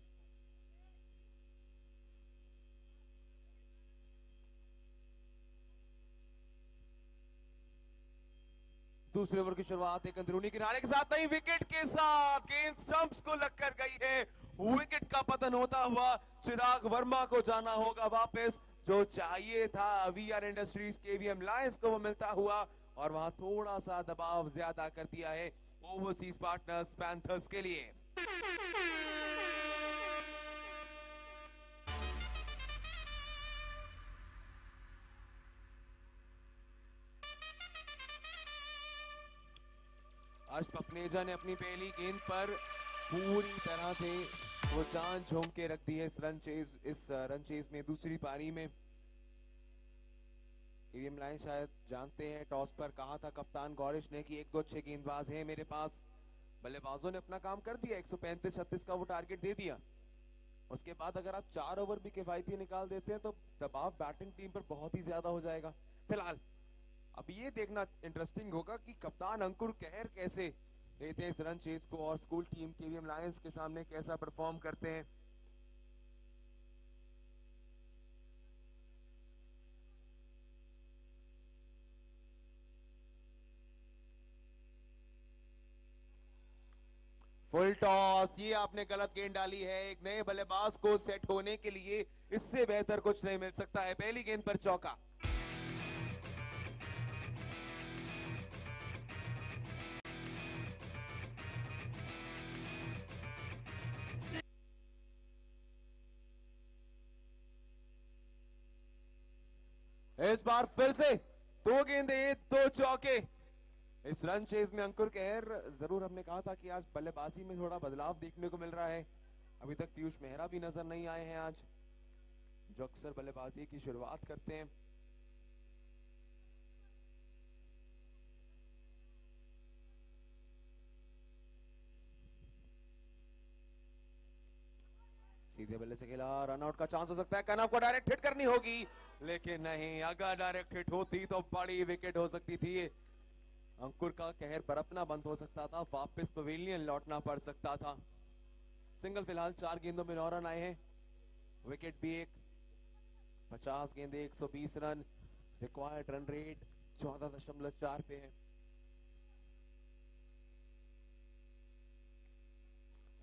दूसरे ओवर की शुरुआत एक अंदरूनी किनारे के साथ नहीं, विकेट के साथ गेंद स्टंप्स को लगकर गई है। विकेट का पतन होता हुआ चिराग वर्मा को जाना होगा वापस। जो चाहिए था वीआर इंडस्ट्रीज केवीएम लायंस को वो मिलता हुआ और वहां थोड़ा सा दबाव ज्यादा कर दिया है ओवरसीज पार्टनर्स पैंथर्स के लिए। अर्श पपनेजा ने अपनी पहली गेंद पर पूरी तरह से वो जान झोंक के रख दी है इस रन चेज में। दूसरी पारी में केवीएम लायंस शायद जानते हैं, टॉस पर कहा था कप्तान गौरिश ने कि 1-2 अच्छे गेंदबाज हैं मेरे पास। बल्लेबाजों ने अपना काम कर दिया, 135-36 का वो टारगेट दे दिया। उसके बाद अगर आप 4 ओवर भी किफायती निकाल देते हैं तो दबाव बैटिंग टीम पर बहुत ही ज्यादा हो जाएगा। फिलहाल अब ये देखना इंटरेस्टिंग होगा कि कप्तान अंकुर कहर कैसे लेते हैं इस रन चेज को और स्कूल टीम केवीएम लायंस के सामने कैसा परफॉर्म करते हैं। फुल टॉस, ये आपने गलत गेंद डाली है। एक नए बल्लेबाज को सेट होने के लिए इससे बेहतर कुछ नहीं मिल सकता है। पहली गेंद पर चौका। इस बार फिर से 2 गेंदें 2 चौके। इस रन चेज में अंकुर कहर, जरूर हमने कहा था कि आज बल्लेबाजी में थोड़ा बदलाव देखने को मिल रहा है। अभी तक पीयूष मेहरा भी नजर नहीं आए हैं आज, जो अक्सर बल्लेबाजी की शुरुआत करते हैं। सीधे बल्ले से खेला, रनआउट का चांस हो सकता है। कनव को डायरेक्ट हिट करनी होगी लेकिन नहीं, अगर डायरेक्ट हिट होती तो बड़ी विकेट हो सकती थी। अंकुर का कहर बरपना बंद हो सकता था, वापस पवेलियन लौटना पड़ सकता था। सिंगल फिलहाल 4 गेंदों में 9 रन आए हैं, विकेट भी एक। 50 गेंदे 120 रन, रिक्वायर्ड रन रेट 14.4 पे है।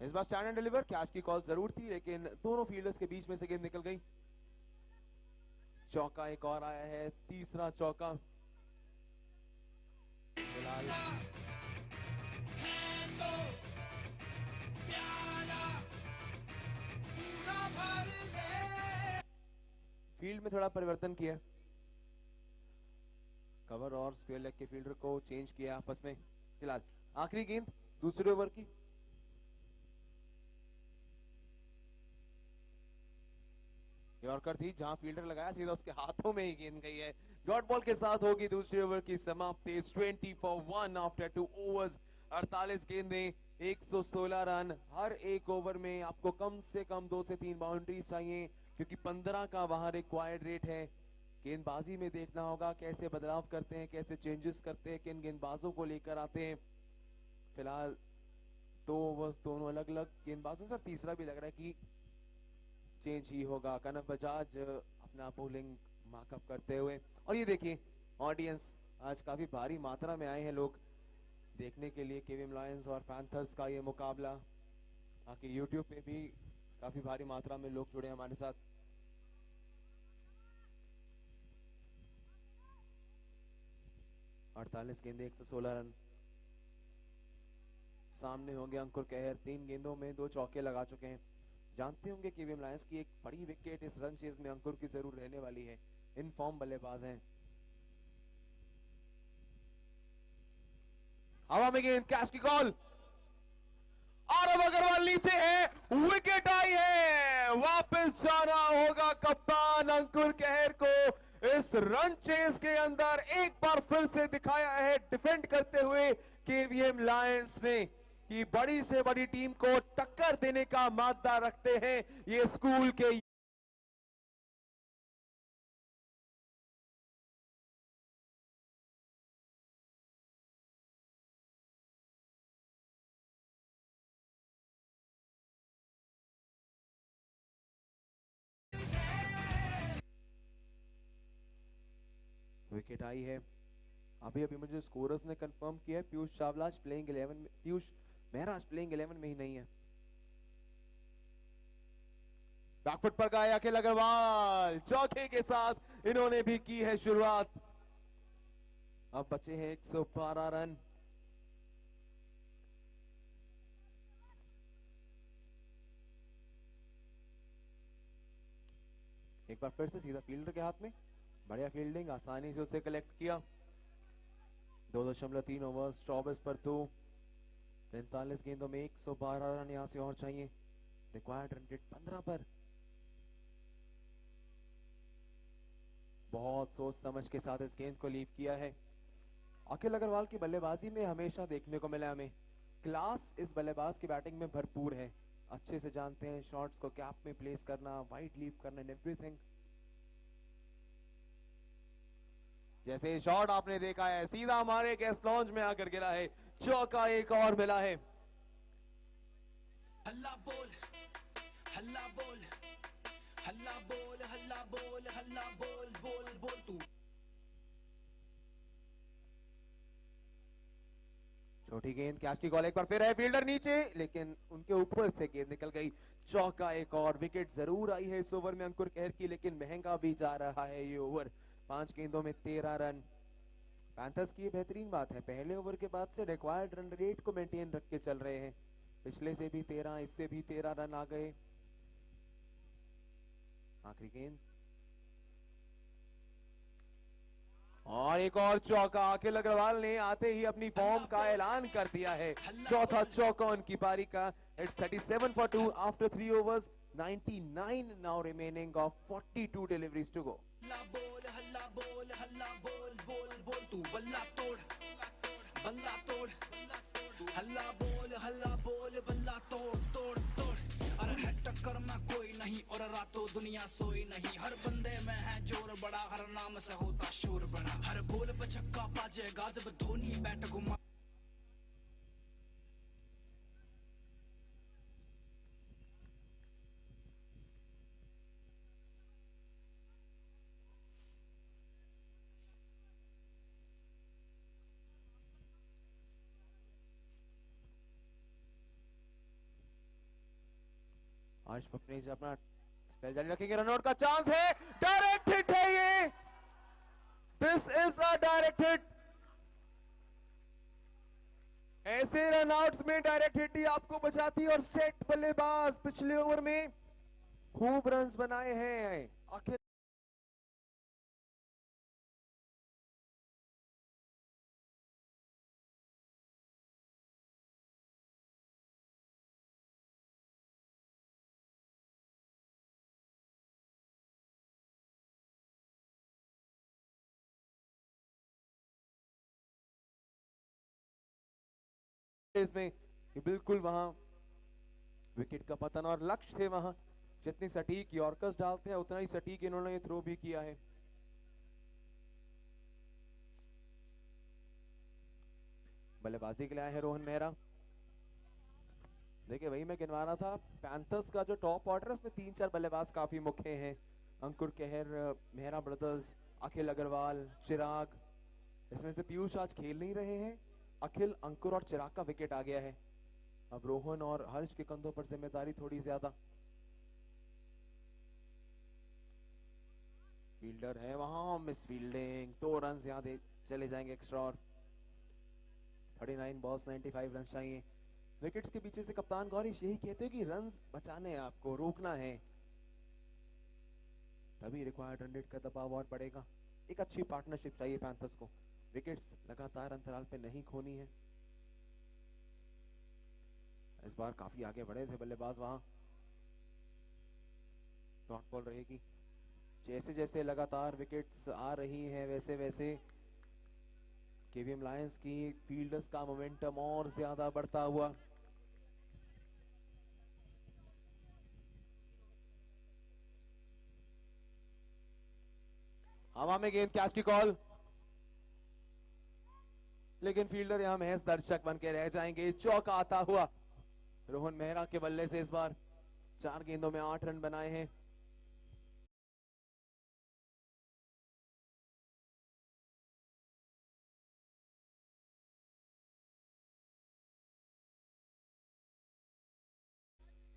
इस बार स्टैंड एंड डिलीवर, कैच की कॉल जरूर थी लेकिन दोनों फील्डर्स के बीच में से गेंद निकल गई। चौका एक और आया है, तीसरा चौका। फिलहाल फील्ड में थोड़ा परिवर्तन किया। कवर और स्क्वायर लेग के फील्डर को चेंज किया आपस में। फिलहाल आखिरी गेंद दूसरे ओवर की। यॉर्कर थी, जहां फील्डर लगाया सीधा उसके हाथों में ही गेंद गई है। डॉट बॉल के साथ होगी दूसरे ओवर की समाप्ति। 20 for 1 आफ्टर 2 ओवर्स। 48 गेंदें, 116 रन। हर एक ओवर में आपको कम से कम 2 से 3 बाउंड्रीज चाहिए, क्योंकि 15 का वहां रिक्वायर्ड रेट है। गेंदबाजी में देखना होगा कैसे बदलाव करते हैं, कैसे चेंजेस करते हैं, किन गेंदबाजों को लेकर आते हैं। फिलहाल 2 ओवर्स दोनों अलग अलग गेंदबाजों से, तीसरा भी लग रहा है कि चेंज ही होगा। कनक बजाज अपना बॉलिंग मार्कअप करते हुए। और ये देखिए ऑडियंस आज काफी भारी मात्रा में आए हैं लोग देखने के लिए केवीएम लायंस और पैंथर्स का ये मुकाबला। बाकी यूट्यूब पे भी काफी भारी मात्रा में लोग जुड़े हमारे साथ। अड़तालीस गेंदे, 116 रन। सामने होंगे अंकुर कहर, 3 गेंदों में 2 चौके लगा चुके हैं। जानते होंगे केवीएम लायंस की एक बड़ी विकेट इस रन चेज में अंकुर की जरूर रहने वाली है। इन फॉर्म बल्लेबाज हैं। हवा में गेंद, कैच की कॉल। आरव अग्रवाल नीचे है, विकेट आई है। वापस जाना होगा कप्तान अंकुर कहर को। इस रन चेस के अंदर एक बार फिर से दिखाया है डिफेंड करते हुए केवीएम लायंस ने कि बड़ी से बड़ी टीम को टक्कर देने का मादा रखते हैं ये स्कूल के। विकेट आई है। अभी अभी मुझे स्कोरर्स ने कंफर्म किया है पीयूष चावला आज प्लेइंग 11 में, पीयूष मेहरा प्लेइंग 11 में ही नहीं है। बैकफुट पर गए अखिल अग्रवाल, चौके के साथ इन्होंने भी की है शुरुआत। अब बचे हैं 112 रन। एक बार फिर से सीधा फील्डर के हाथ में, बढ़िया फील्डिंग, आसानी से उसे कलेक्ट किया। 2.3 ओवर्स, 24 पर 2, 45 गेंदों में 112 रन यहां से और चाहिए। रिक्वायर्ड रन रेट 15 पर। बहुत सोच समझ के साथ इस गेंद को लीव किया है। अखिल अग्रवाल की बल्लेबाजी में हमेशा देखने को मिला हमें क्लास इस बल्लेबाज की बैटिंग में भरपूर है। अच्छे से जानते हैं शॉट्स को कैप में प्लेस करना, वाइड लीव करना एंड एवरीथिंग। जैसे शॉट आपने देखा है सीधा हमारे गेस्ट लॉन्च में आकर गिरा है, चौका एक और मिला है। हल्ला बोल, हल्ला बोल, हल्ला बोल, हल्ला बोल, हल्ला बोल, बोल बोल तू। छोटी गेंद, कैच की कॉल एक बार फिर है, फील्डर नीचे लेकिन उनके ऊपर से गेंद निकल गई। चौका एक और। विकेट जरूर आई है इस ओवर में अंकुर कहर की, लेकिन महंगा भी जा रहा है ये ओवर। 5 गेंदों में 13 रन। पैंथर्स की बेहतरीन बात है पहले ओवर के बाद से रिक्वायर्ड रन रेट को मेंटेन रख के चल रहे हैं। पिछले से भी 13, इससे भी 13 रन आ गए। आखिरी गेंद और एक और चौका। अखिल अग्रवाल ने आते ही अपनी फॉर्म का ऐलान कर दिया है। चौथा चौका उनकी पारी का। It's 37 for 2 after 3 overs, 99 now remaining of 42 deliveries to go. हल्ला बोल, हल्ला बोल, हल्ला बोल, बोल बोल तू। बल्ला तोड़, बल्ला तोड़, हल्ला बोल, हल्ला बोल, बल्ला तोड़, तोड़ तोड़। अरे है टक्कर में कोई नहीं और रातों दुनिया सोई नहीं। हर बंदे में है जोर बड़ा, हर नाम से होता शोर बड़ा। हर बोल पे छक्का बाजेगा जब धोनी बैट घुमा। आज अपने अपना स्पेल जारी रखेंगे। रनआउट का चांस है, डायरेक्ट हिट है ये। This is a direct hit. ऐसे रनआउट्स में डायरेक्ट हिट ही आपको बचाती। और सेट बल्लेबाज पिछले ओवर में खूब रन्स बनाए हैं। आखिर इसमें कि बिल्कुल वहां विकेट का पतन, और लक्ष्य थे वहां जितनी सटीक यॉर्कर्स डालते हैं उतना ही सटीक इन्होंने ये थ्रो भी किया है। बल्लेबाजी के लिए आए हैं रोहन मेहरा। देखिए वही मैं गिनवा रहा था, पैंथर्स का जो टॉप ऑर्डर है उसमें 3-4 बल्लेबाज काफी मुख्य हैं। अंकुर कहर, मेहरा ब्रदर्स, अखिल अग्रवाल, चिराग। इसमें से पीयूष आज खेल नहीं रहे हैं। अखिल, अंकुर और चिराग का विकेट आ गया है। अब रोहन और हर्ष के कंधों पर जिम्मेदारी थोड़ी ज्यादा। फील्डर है वहां, मिस फील्डिंग, 2 रन यहाँ चले जाएंगे एक्स्ट्रा। और 39 बॉल्स 95 रन चाहिए। विकेट्स के पीछे से कप्तान गौरीश यही कहते हैं कि रन्स बचाने हैं, आपको रोकना है, तभी रिक्वायर्ड रन रेट का दबाव और बढ़ेगा। एक अच्छी पार्टनरशिप चाहिए पैंथर्स को, विकेट्स लगातार अंतराल पे नहीं खोनी है। इस बार काफी आगे बढ़े थे बल्लेबाज वहां। डॉट बॉल रहेगी। जैसे जैसे लगातार विकेट्स आ रही हैं वैसे वैसे केवीएम लायंस की फील्डर्स का मोमेंटम और ज्यादा बढ़ता हुआ। हवा में गेंद, कैच की कॉल, लेकिन फील्डर यहां महज दर्शक बन के रह जाएंगे। चौका आता हुआ रोहन मेहरा के बल्ले से इस बार 4 गेंदों में 8 रन बनाए हैं।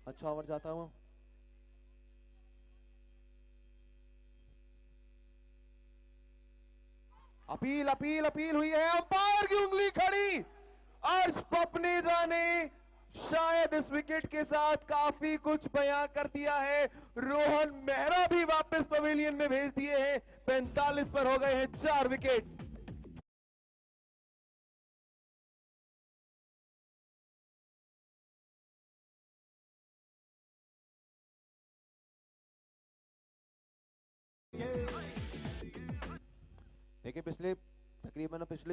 अच्छा ओवर जाता हुआ। अपील अपील अपील हुई है, अंपायर की उंगली खड़ी। अर्श पपनेजा ने शायद इस विकेट के साथ काफी कुछ बयां कर दिया है। रोहन मेहरा भी वापस पवेलियन में भेज दिए हैं। 45 पर हो गए हैं 4 विकेट। देखिए पिछले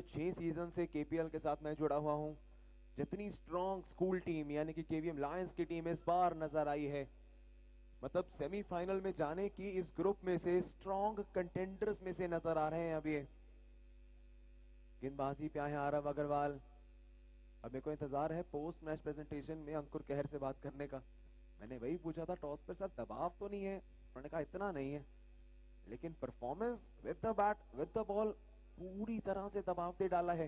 6 सीजन से केपीएल के साथ मैं जुड़ा हुआ हूं। जितनी स्ट्रॉन्ग स्कूल टीम यानी कि केवीएम लायंस की टीम इस बार नजर आई है, मतलब सेमीफाइनल में जाने की इस ग्रुप में से स्ट्रॉन्ग कंटेंडर्स में से नजर आ रहे हैं। अब ये गेंदबाजी पे आए हैं आरव अग्रवाल। अब मेरे को इंतजार है पोस्ट मैच प्रेजेंटेशन में अंकुर कहर से बात करने का। मैंने वही पूछा था टॉस पर सर दबाव तो नहीं है, उन्होंने कहा इतना नहीं है, लेकिन performance with the bat with the ball पूरी तरह से दबाव दे डाला है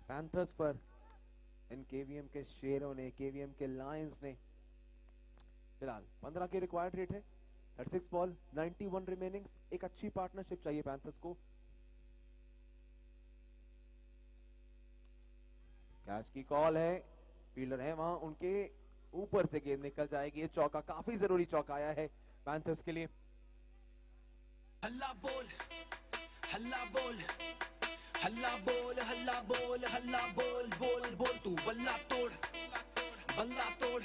पैंथर्स पर। इन केवीएम के शेरों ने, केवीएम के लायंस ने। फिलहाल 15 की रिक्वायर्ड रेट है, 36 बॉल 91 रिमेनिंग। एक अच्छी पार्टनरशिप चाहिए पैंथर्स को। कैच की कॉल है, फील्डर है वहां, उनके ऊपर से गेंद निकल जाएगी। ये चौका, काफी जरूरी चौका आया है पैंथर्स के लिए। हल्ला बोल हल्ला बोल हल्ला बोल हल्ला बोल हल्ला बोल बोल बोल तू बल्ला तोड़ हल्ला बोल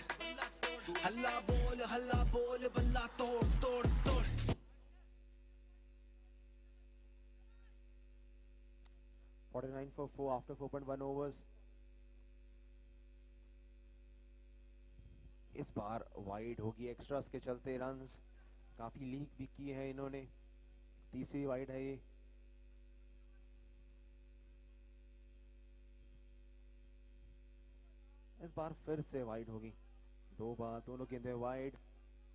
बल्ला तोड़ तोड़ तोड़। 49 for 4 after 4.1 overs। इस बार वाइड होगी एक्स्ट्रास के चलते। रन्स काफी लीक भी की है इन्होंने, तीसरी वाइड है ये। इस बार फिर से वाइड होगी, 2 बार दोनों गेंदें वाइड।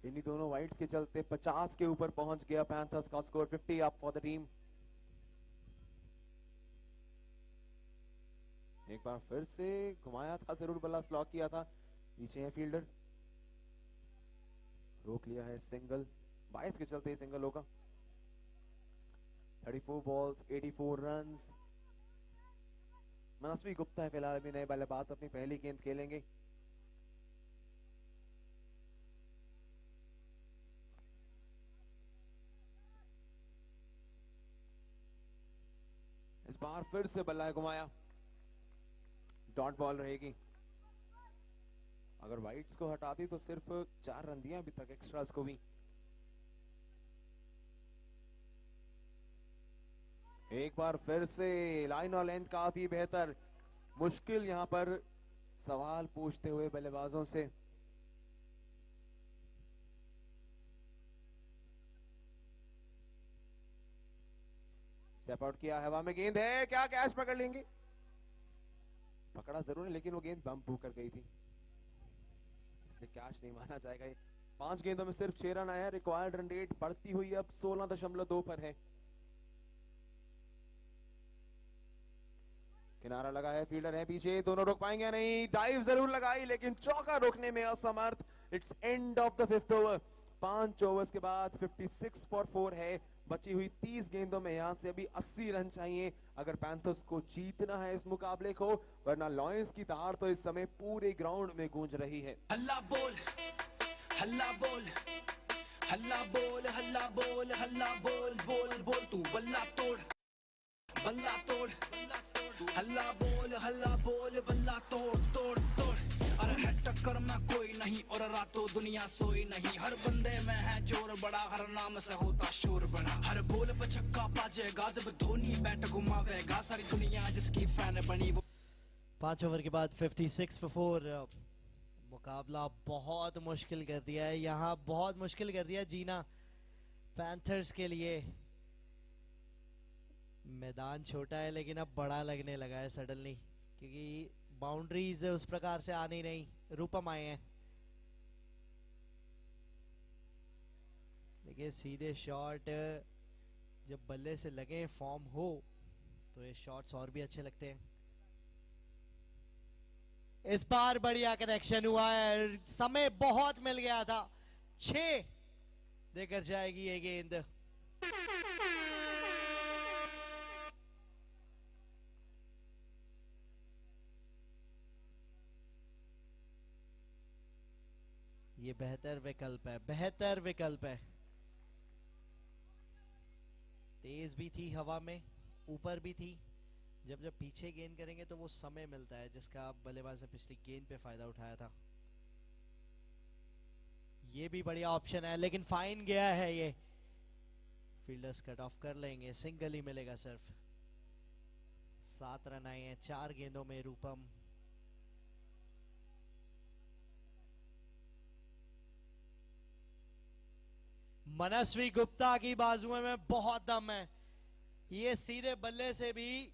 इन्हीं दोनों वाइड्स के चलते 50 के ऊपर पहुंच गया पैंथर्स का score. 50 up for the team. एक बार फिर से घुमाया था, जरूर बल्ला स्लॉक किया था। नीचे है फील्डर, रोक लिया है सिंगल। 22 के चलते सिंगल होगा। 34 बॉल्स 84 रन्स। मनस्वी गुप्ता है फिलहाल अभी नए बल्लेबाज, अपनी पहली गेंद खेलेंगे। इस बार फिर से बल्ला घुमाया, डॉट बॉल रहेगी। अगर वाइड्स को हटा दी तो सिर्फ 4 रन दिए अभी तक एक्स्ट्रास को भी। एक बार फिर से लाइन और लेंथ काफी बेहतर। मुश्किल यहाँ पर सवाल पूछते हुए बल्लेबाजों से। स्टेप आउट किया, हवा में गेंद है, क्या कैच पकड़ लेंगे? पकड़ा जरूर है लेकिन वो गेंद बम्प होकर गई थी, इसलिए कैच नहीं माना जाएगा। ये 5 गेंदों में सिर्फ 6 रन आया। रिक्वायर्ड रन रेट बढ़ती हुई अब 16.2 पर है। किनारा लगा है, फील्डर है पीछे, दोनों रोक पाएंगे या नहीं? डाइव जरूर लगाई लेकिन चौका रोकने में असमर्थ। It's and of the 5th over. 5 overs के बाद 56 फॉर 4 है। बची हुई 30 गेंदों में यहां से अभी 80 रन चाहिए अगर पैंथर्स को जीतना है इस मुकाबले को, वरना लॉयंस की दहाड़ तो इस समय पूरे ग्राउंड में गूंज रही है। हल्ला बोल हल्ला बोल हल्ला बोल हल्ला बोल हल्ला बोल बोल बोल तू बल्ला तोड़ बल्ला तोड़ हल्ला बोल बल्ला तोड़ तोड़ तोड़। अरे है टक्कर में कोई नहीं और रातों दुनिया सोई नहीं। हर बंदे में है जोर बड़ा, हर नाम से होता शोर बड़ा। हर बोल पे छक्का बाजेगा जब धोनी बैट घुमावेगा। सारी दुनिया जिसकी फैन बनी वो। 5 ओवर के बाद 56 for 4। मुकाबला बहुत मुश्किल कर दिया है यहाँ, बहुत मुश्किल कर दिया जीना पैंथर्स के लिए। मैदान छोटा है लेकिन अब बड़ा लगने लगा है सडनली, क्योंकि बाउंड्रीज उस प्रकार से आनी नहीं। रूपम आए हैं, देखिए सीधे शॉट जब बल्ले से लगे फॉर्म हो तो ये शॉट्स और भी अच्छे लगते हैं। इस बार बढ़िया कनेक्शन हुआ है, समय बहुत मिल गया था। 6 देकर जाएगी ये गेंद। ये बेहतर विकल्प है, बेहतर विकल्प है। तेज भी थी हवा में, ऊपर भी थी। जब जब पीछे गेंद करेंगे तो वो समय मिलता है जिसका बल्लेबाज ने पिछली गेंद पे फायदा उठाया था। ये भी बढ़िया ऑप्शन है लेकिन फाइन गया है ये। फील्डर्स कट ऑफ कर लेंगे, सिंगल ही मिलेगा सिर्फ। 7 रन आए हैं 4 गेंदों में। रूपम मनस्वी गुप्ता की बाजुओं में बहुत दम है, ये सीधे बल्ले से भी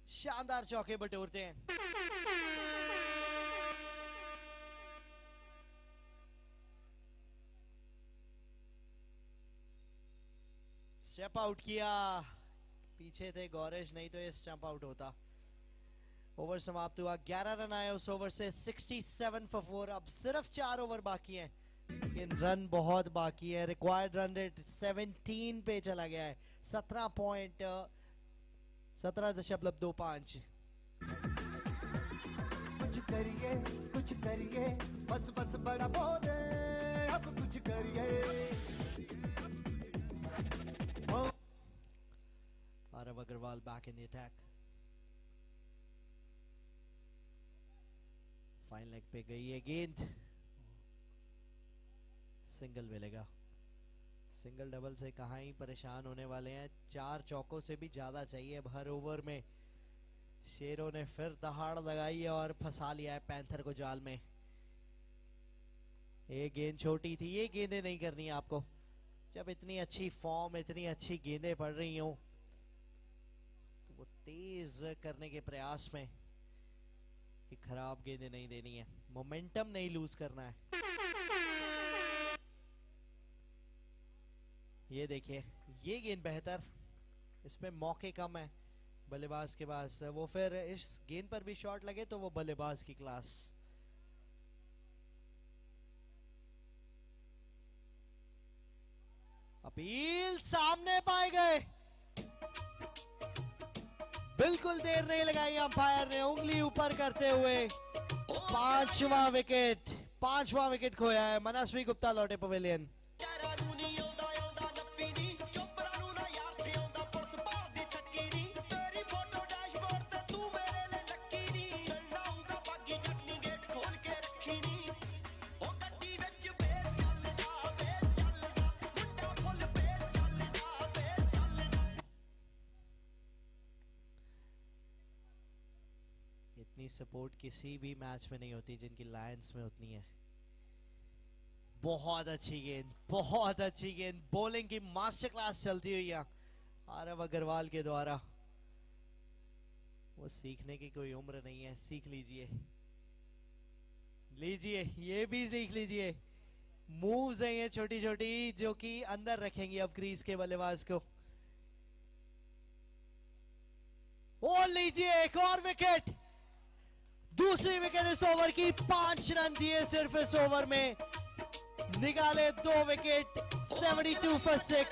शानदार चौके बटोरते हैं। स्टेप आउट किया, पीछे थे गौरेश, नहीं तो ये स्टंप आउट होता। ओवर समाप्त हुआ, 11 रन आए उस ओवर से। 67 for 4। अब सिर्फ 4 ओवर बाकी हैं लेकिन रन बहुत बाकी है। रिक्वायर्ड रन रेट 17 पे चला गया है। 17.25। कुछ करिए बस बस बड़ा बोले, अब कुछ करिए। Arav Agarwal back in the attack. Fine leg पे गई है गेंद, सिंगल मिलेगा। सिंगल डबल से कहाँ ही परेशान होने वाले हैं, 4 चौकों से भी ज्यादा चाहिए अब हर ओवर में। शेरों ने फिर दहाड़ लगाई है और फंसा लिया है पैंथर को जाल में। ये गेंद छोटी थी, ये गेंदें नहीं करनी है आपको। जब इतनी अच्छी फॉर्म, इतनी अच्छी गेंदें पड़ रही हो तो वो तेज करने के प्रयास में कि खराब गेंदें नहीं देनी है, मोमेंटम नहीं लूज करना है। ये देखिए, ये गेंद बेहतर, इसमें मौके कम है बल्लेबाज के पास। वो फिर इस गेंद पर भी शॉट लगे तो वो बल्लेबाज की क्लास। अपील सामने पाए गए, बिल्कुल देर नहीं लगाई अंपायर ने, उंगली ऊपर करते हुए 5वां विकेट खोया है। मनस्वी गुप्ता लौटे पवेलियन। सपोर्ट किसी भी मैच में नहीं होती जिनकी लायंस में उतनी है। बहुत अच्छी गेंद, बहुत अच्छी गेंद, बॉलिंग की मास्टर क्लास चलती हुई है आरव अग्रवाल के द्वारा। वो सीखने की कोई उम्र नहीं है, सीख लीजिए, लीजिए ये भी सीख लीजिए। मूव्स हैं ये छोटी छोटी जो कि अंदर रखेंगी अब क्रीज के बल्लेबाज को। और लीजिए एक और विकेट, दूसरी विकेट इस ओवर की। 5 रन दिए सिर्फ इस ओवर में, निकाले 2 wicket. 72 for 6।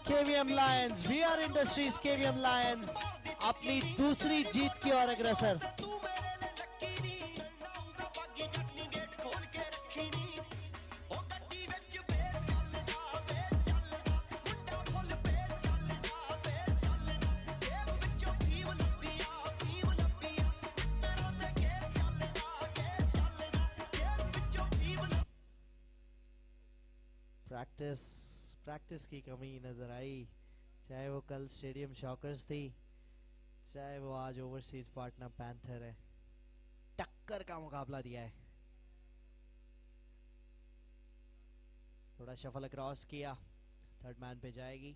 KVM Lions, VR Industries KVM Lions अपनी दूसरी जीत की ओर अग्रसर। प्रैक्टिस की कमी नजर आई, चाहे वो कल स्टेडियम शॉकर्स थी, चाहे वो आज ओवरसीज पार्टनर पैंथर है। टक्कर का मुकाबला दिया है। थोड़ा शफल अक्रॉस किया, थर्ड मैन पे जाएगी।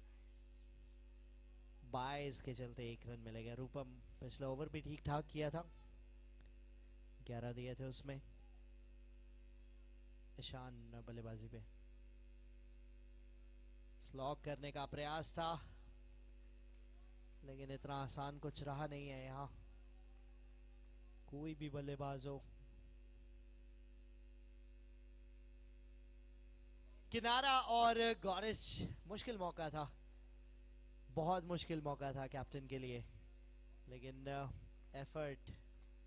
बाइस के चलते 1 रन मिलेगा। रूपम पिछला ओवर भी ठीक ठाक किया था, 11 दिए थे उसमें। ईशान बल्लेबाजी पे स्लॉग करने का प्रयास था, लेकिन इतना आसान कुछ रहा नहीं है। यहाँ कोई भी बल्लेबाज हो, किनारा और गॉरिश, मुश्किल मौका था, बहुत मुश्किल मौका था कैप्टन के लिए, लेकिन एफर्ट,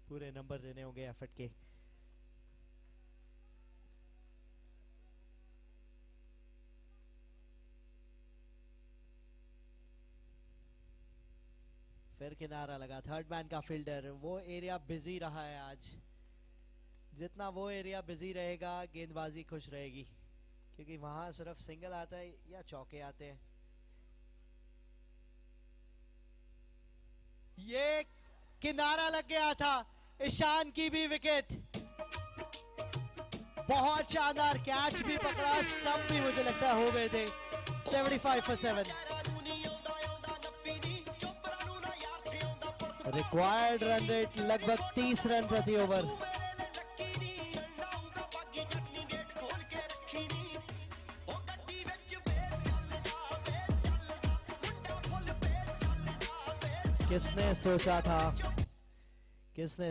पूरे नंबर देने होंगे एफर्ट के। फिर किनारा लगा, थर्ड मैन का फील्डर। वो एरिया बिजी रहा है आज, जितना वो एरिया बिजी रहेगा गेंदबाजी खुश रहेगी, क्योंकि वहां सिर्फ सिंगल आता है या चौके आते हैं। ये किनारा लग गया था, ईशान की भी विकेट। बहुत शानदार कैच भी पकड़ा, स्टंप भी मुझे लगता है हो गए थे। 75 for 7। रिक्वायर्ड रन रेट लगभग 30 रन प्रति ओवर। किसने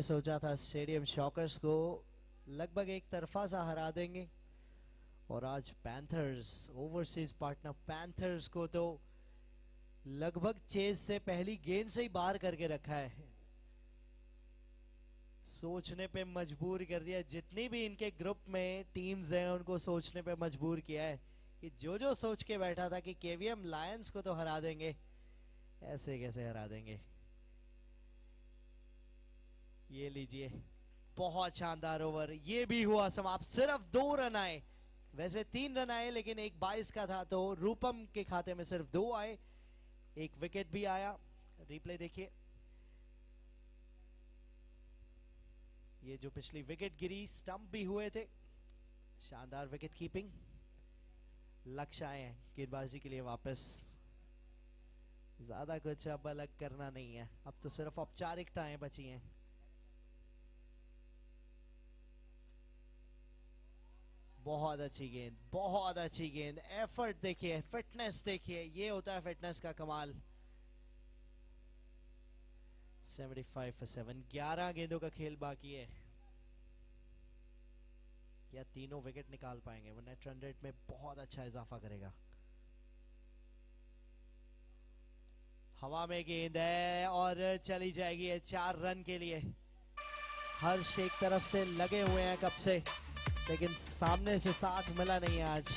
सोचा था स्टेडियम शॉकर्स को लगभग एक तरफा सा हरा देंगे, और आज पैंथर्स, ओवरसीज पार्टनर पैंथर्स को तो लगभग चेज से पहली गेंद से ही बाहर करके रखा है। सोचने पे मजबूर कर दिया, जितनी भी इनके ग्रुप में टीम्स हैं उनको सोचने पे मजबूर किया है कि जो सोच के बैठा था कि केवीएम लायंस को तो हरा देंगे, ऐसे कैसे हरा देंगे। ये लीजिए, बहुत शानदार ओवर, ये भी हुआ समाप्त। सिर्फ 2 रन आए, वैसे 3 रन आए, लेकिन एक 22 का था, तो रूपम के खाते में सिर्फ 2 आए। एक विकेट भी आया, रिप्ले देखिए। ये जो पिछली विकेट गिरी, स्टंप भी हुए थे। शानदार विकेट कीपिंग। लक्ष्य आए हैं गेंदबाजी के लिए वापस। ज्यादा कुछ अब अलग करना नहीं है, अब तो सिर्फ औपचारिकताएं बची हैं। बहुत अच्छी गेंद, बहुत अच्छी गेंद। एफर्ट देखिए, फिटनेस देखिए, ये होता है फिटनेस का कमाल। 75 for 7। 11 गेंदों का खेल बाकी है। क्या तीनों विकेट निकाल पाएंगे? वो नेट रन रेट में बहुत अच्छा इजाफा करेगा। हवा में गेंद है और चली जाएगी है 4 रन के लिए। हर्ष एक तरफ से लगे हुए हैं कब से, लेकिन सामने से साथ मिला नहीं आज।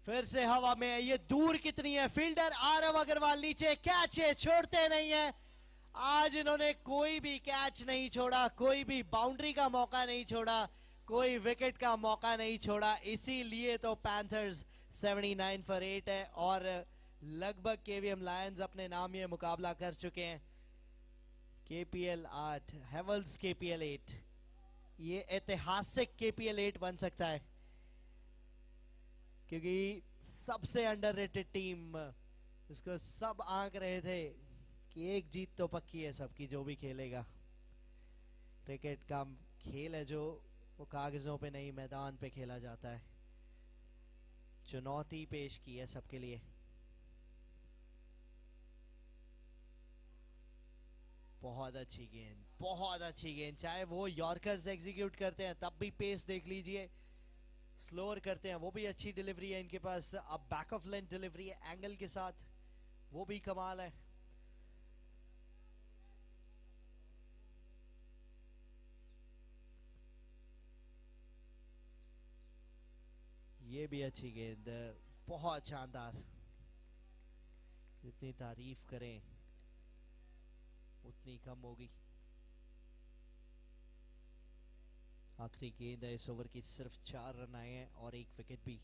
फिर से हवा में, ये दूर कितनी है। फील्डर आरव अग्रवाल नीचे, कैच है, छोड़ते नहीं है। आज इन्होंने कोई भी कैच नहीं छोड़ा, कोई भी बाउंड्री का मौका नहीं छोड़ा, कोई विकेट का मौका नहीं छोड़ा। इसीलिए तो पैंथर्स 79 फॉर 8 है और लगभग केवीएम लायंस अपने नाम ये मुकाबला कर चुके हैं। केपीएल 8 हेवल्स केपीएल 8, ये ऐतिहासिक केपीएल 8 बन सकता है क्योंकि सबसे अंडररेटेड टीम, इसको सब आंक रहे थे कि एक जीत तो पक्की है सबकी, जो भी खेलेगा। क्रिकेट का खेल है जो वो कागजों पे नहीं मैदान पे खेला जाता है। चुनौती पेश की है सबके लिए। बहुत अच्छी गेंद, बहुत अच्छी गेंद। चाहे वो यॉर्कर्स एग्जीक्यूट करते हैं तब भी पेस देख लीजिए, स्लोअर करते हैं वो भी अच्छी डिलीवरी है इनके पास। अब बैक ऑफ लेंथ डिलीवरी है एंगल के साथ, वो भी कमाल है। ये भी अच्छी गेंद, बहुत शानदार। जितनी तारीफ करें उतनी कम होगी। आखिरी गेंद है इस ओवर की, सिर्फ 4 रन आए हैं और 1 विकेट भी।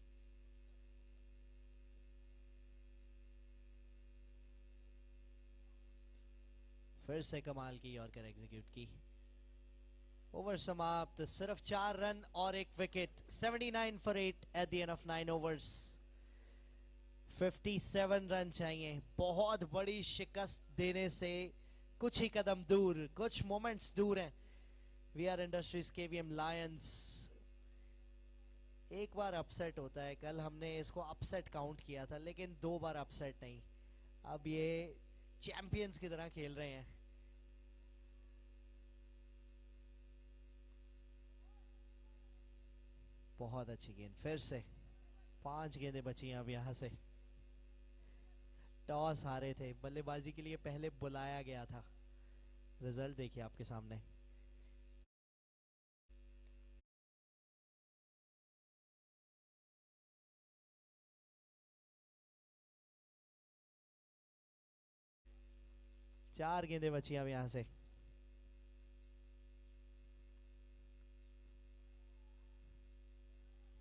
फिर से कमाल की यॉर्कर एग्जीक्यूट की। ओवर समाप्त, सिर्फ 4 रन और 1 wicket. 79 for 8 at the end of 9 overs. 57 run चाहिए। बहुत बड़ी शिकस्त देने से कुछ ही कदम दूर, कुछ मोमेंट्स दूर हैं वीआर इंडस्ट्रीज केवीएम लायंस। एक बार अपसेट होता है, कल हमने इसको अपसेट काउंट किया था, लेकिन 2 बार अपसेट नहीं। अब ये चैंपियंस की तरह खेल रहे हैं। बहुत अच्छी गेंद, फिर से 5 गेंदें बची हैं अब यहां से। टॉस हारे थे, बल्लेबाजी के लिए पहले बुलाया गया था। रिजल्ट देखिए आपके सामने। चार गेंदें बची अब यहां से।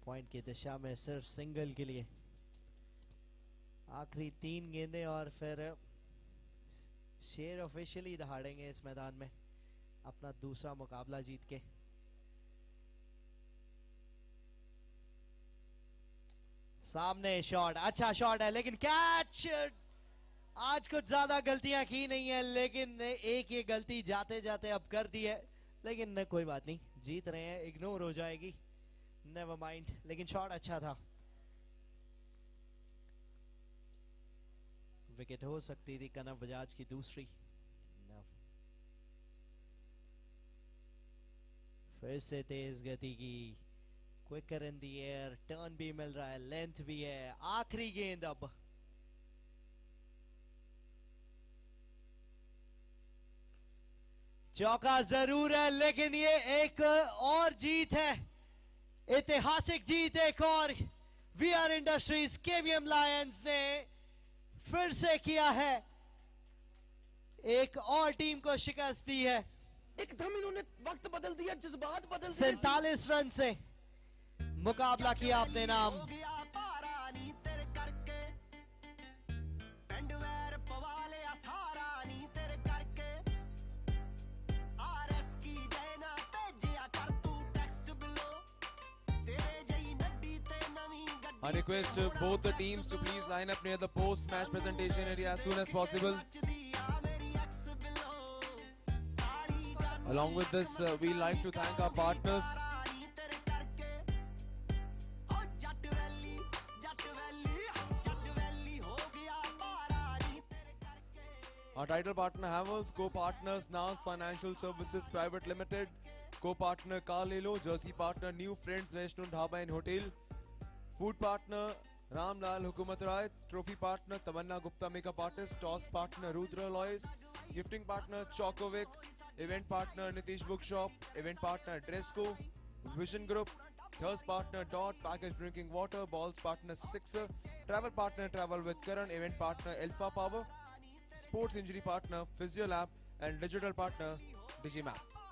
पॉइंट की दिशा में सिर्फ सिंगल के लिए। आखिरी 3 गेंदें और फिर शेर ऑफिशियली दहाड़ेंगे इस मैदान में अपना दूसरा मुकाबला जीत के। सामने शॉट, अच्छा शॉट है लेकिन कैच। आज कुछ ज्यादा गलतियां की नहीं है, लेकिन एक ये गलती जाते जाते अब कर दी है, लेकिन कोई बात नहीं, जीत रहे हैं, इग्नोर हो जाएगी, नेवर माइंड। लेकिन शॉट अच्छा था। विकेट हो सकती थी कनव बजाज की दूसरी। no. फिर से तेज गति की, quicker in the air, turn भी मिल रहा है, लेंथ भी है। आखिरी गेंद अब चौका जरूर है, लेकिन ये एक और जीत है, ऐतिहासिक जीत एक और। वीआर इंडस्ट्रीज केवीएम लायंस ने फिर से किया है, एक और टीम को शिकस्त दी है। एकदम इन्होंने वक्त बदल दिया, जज्बात बदल दिए। 47 रन से मुकाबला किया अपने नाम। I request both the teams to please line up near the post-match presentation area as soon as possible. Along with this, we like to thank our partners. Our title partner Havells, co-partners Nas Financial Services Private Limited, co-partner Carlelo, jersey partner New Friends National Dhaba and Hotel, food partner Ramlal Hukumat Rai, trophy partner Tamanna Gupta makeup artist, toss partner Rudra Lois, gifting partner Chokovic, event partner Nitish Bookshop, event partner Dresco, Vision Group, thirst partner Dot, package drinking water, balls partner Sixer, travel partner Travel with Karan, event partner Alpha Power, sports injury partner Physiolab, and digital partner Digimap.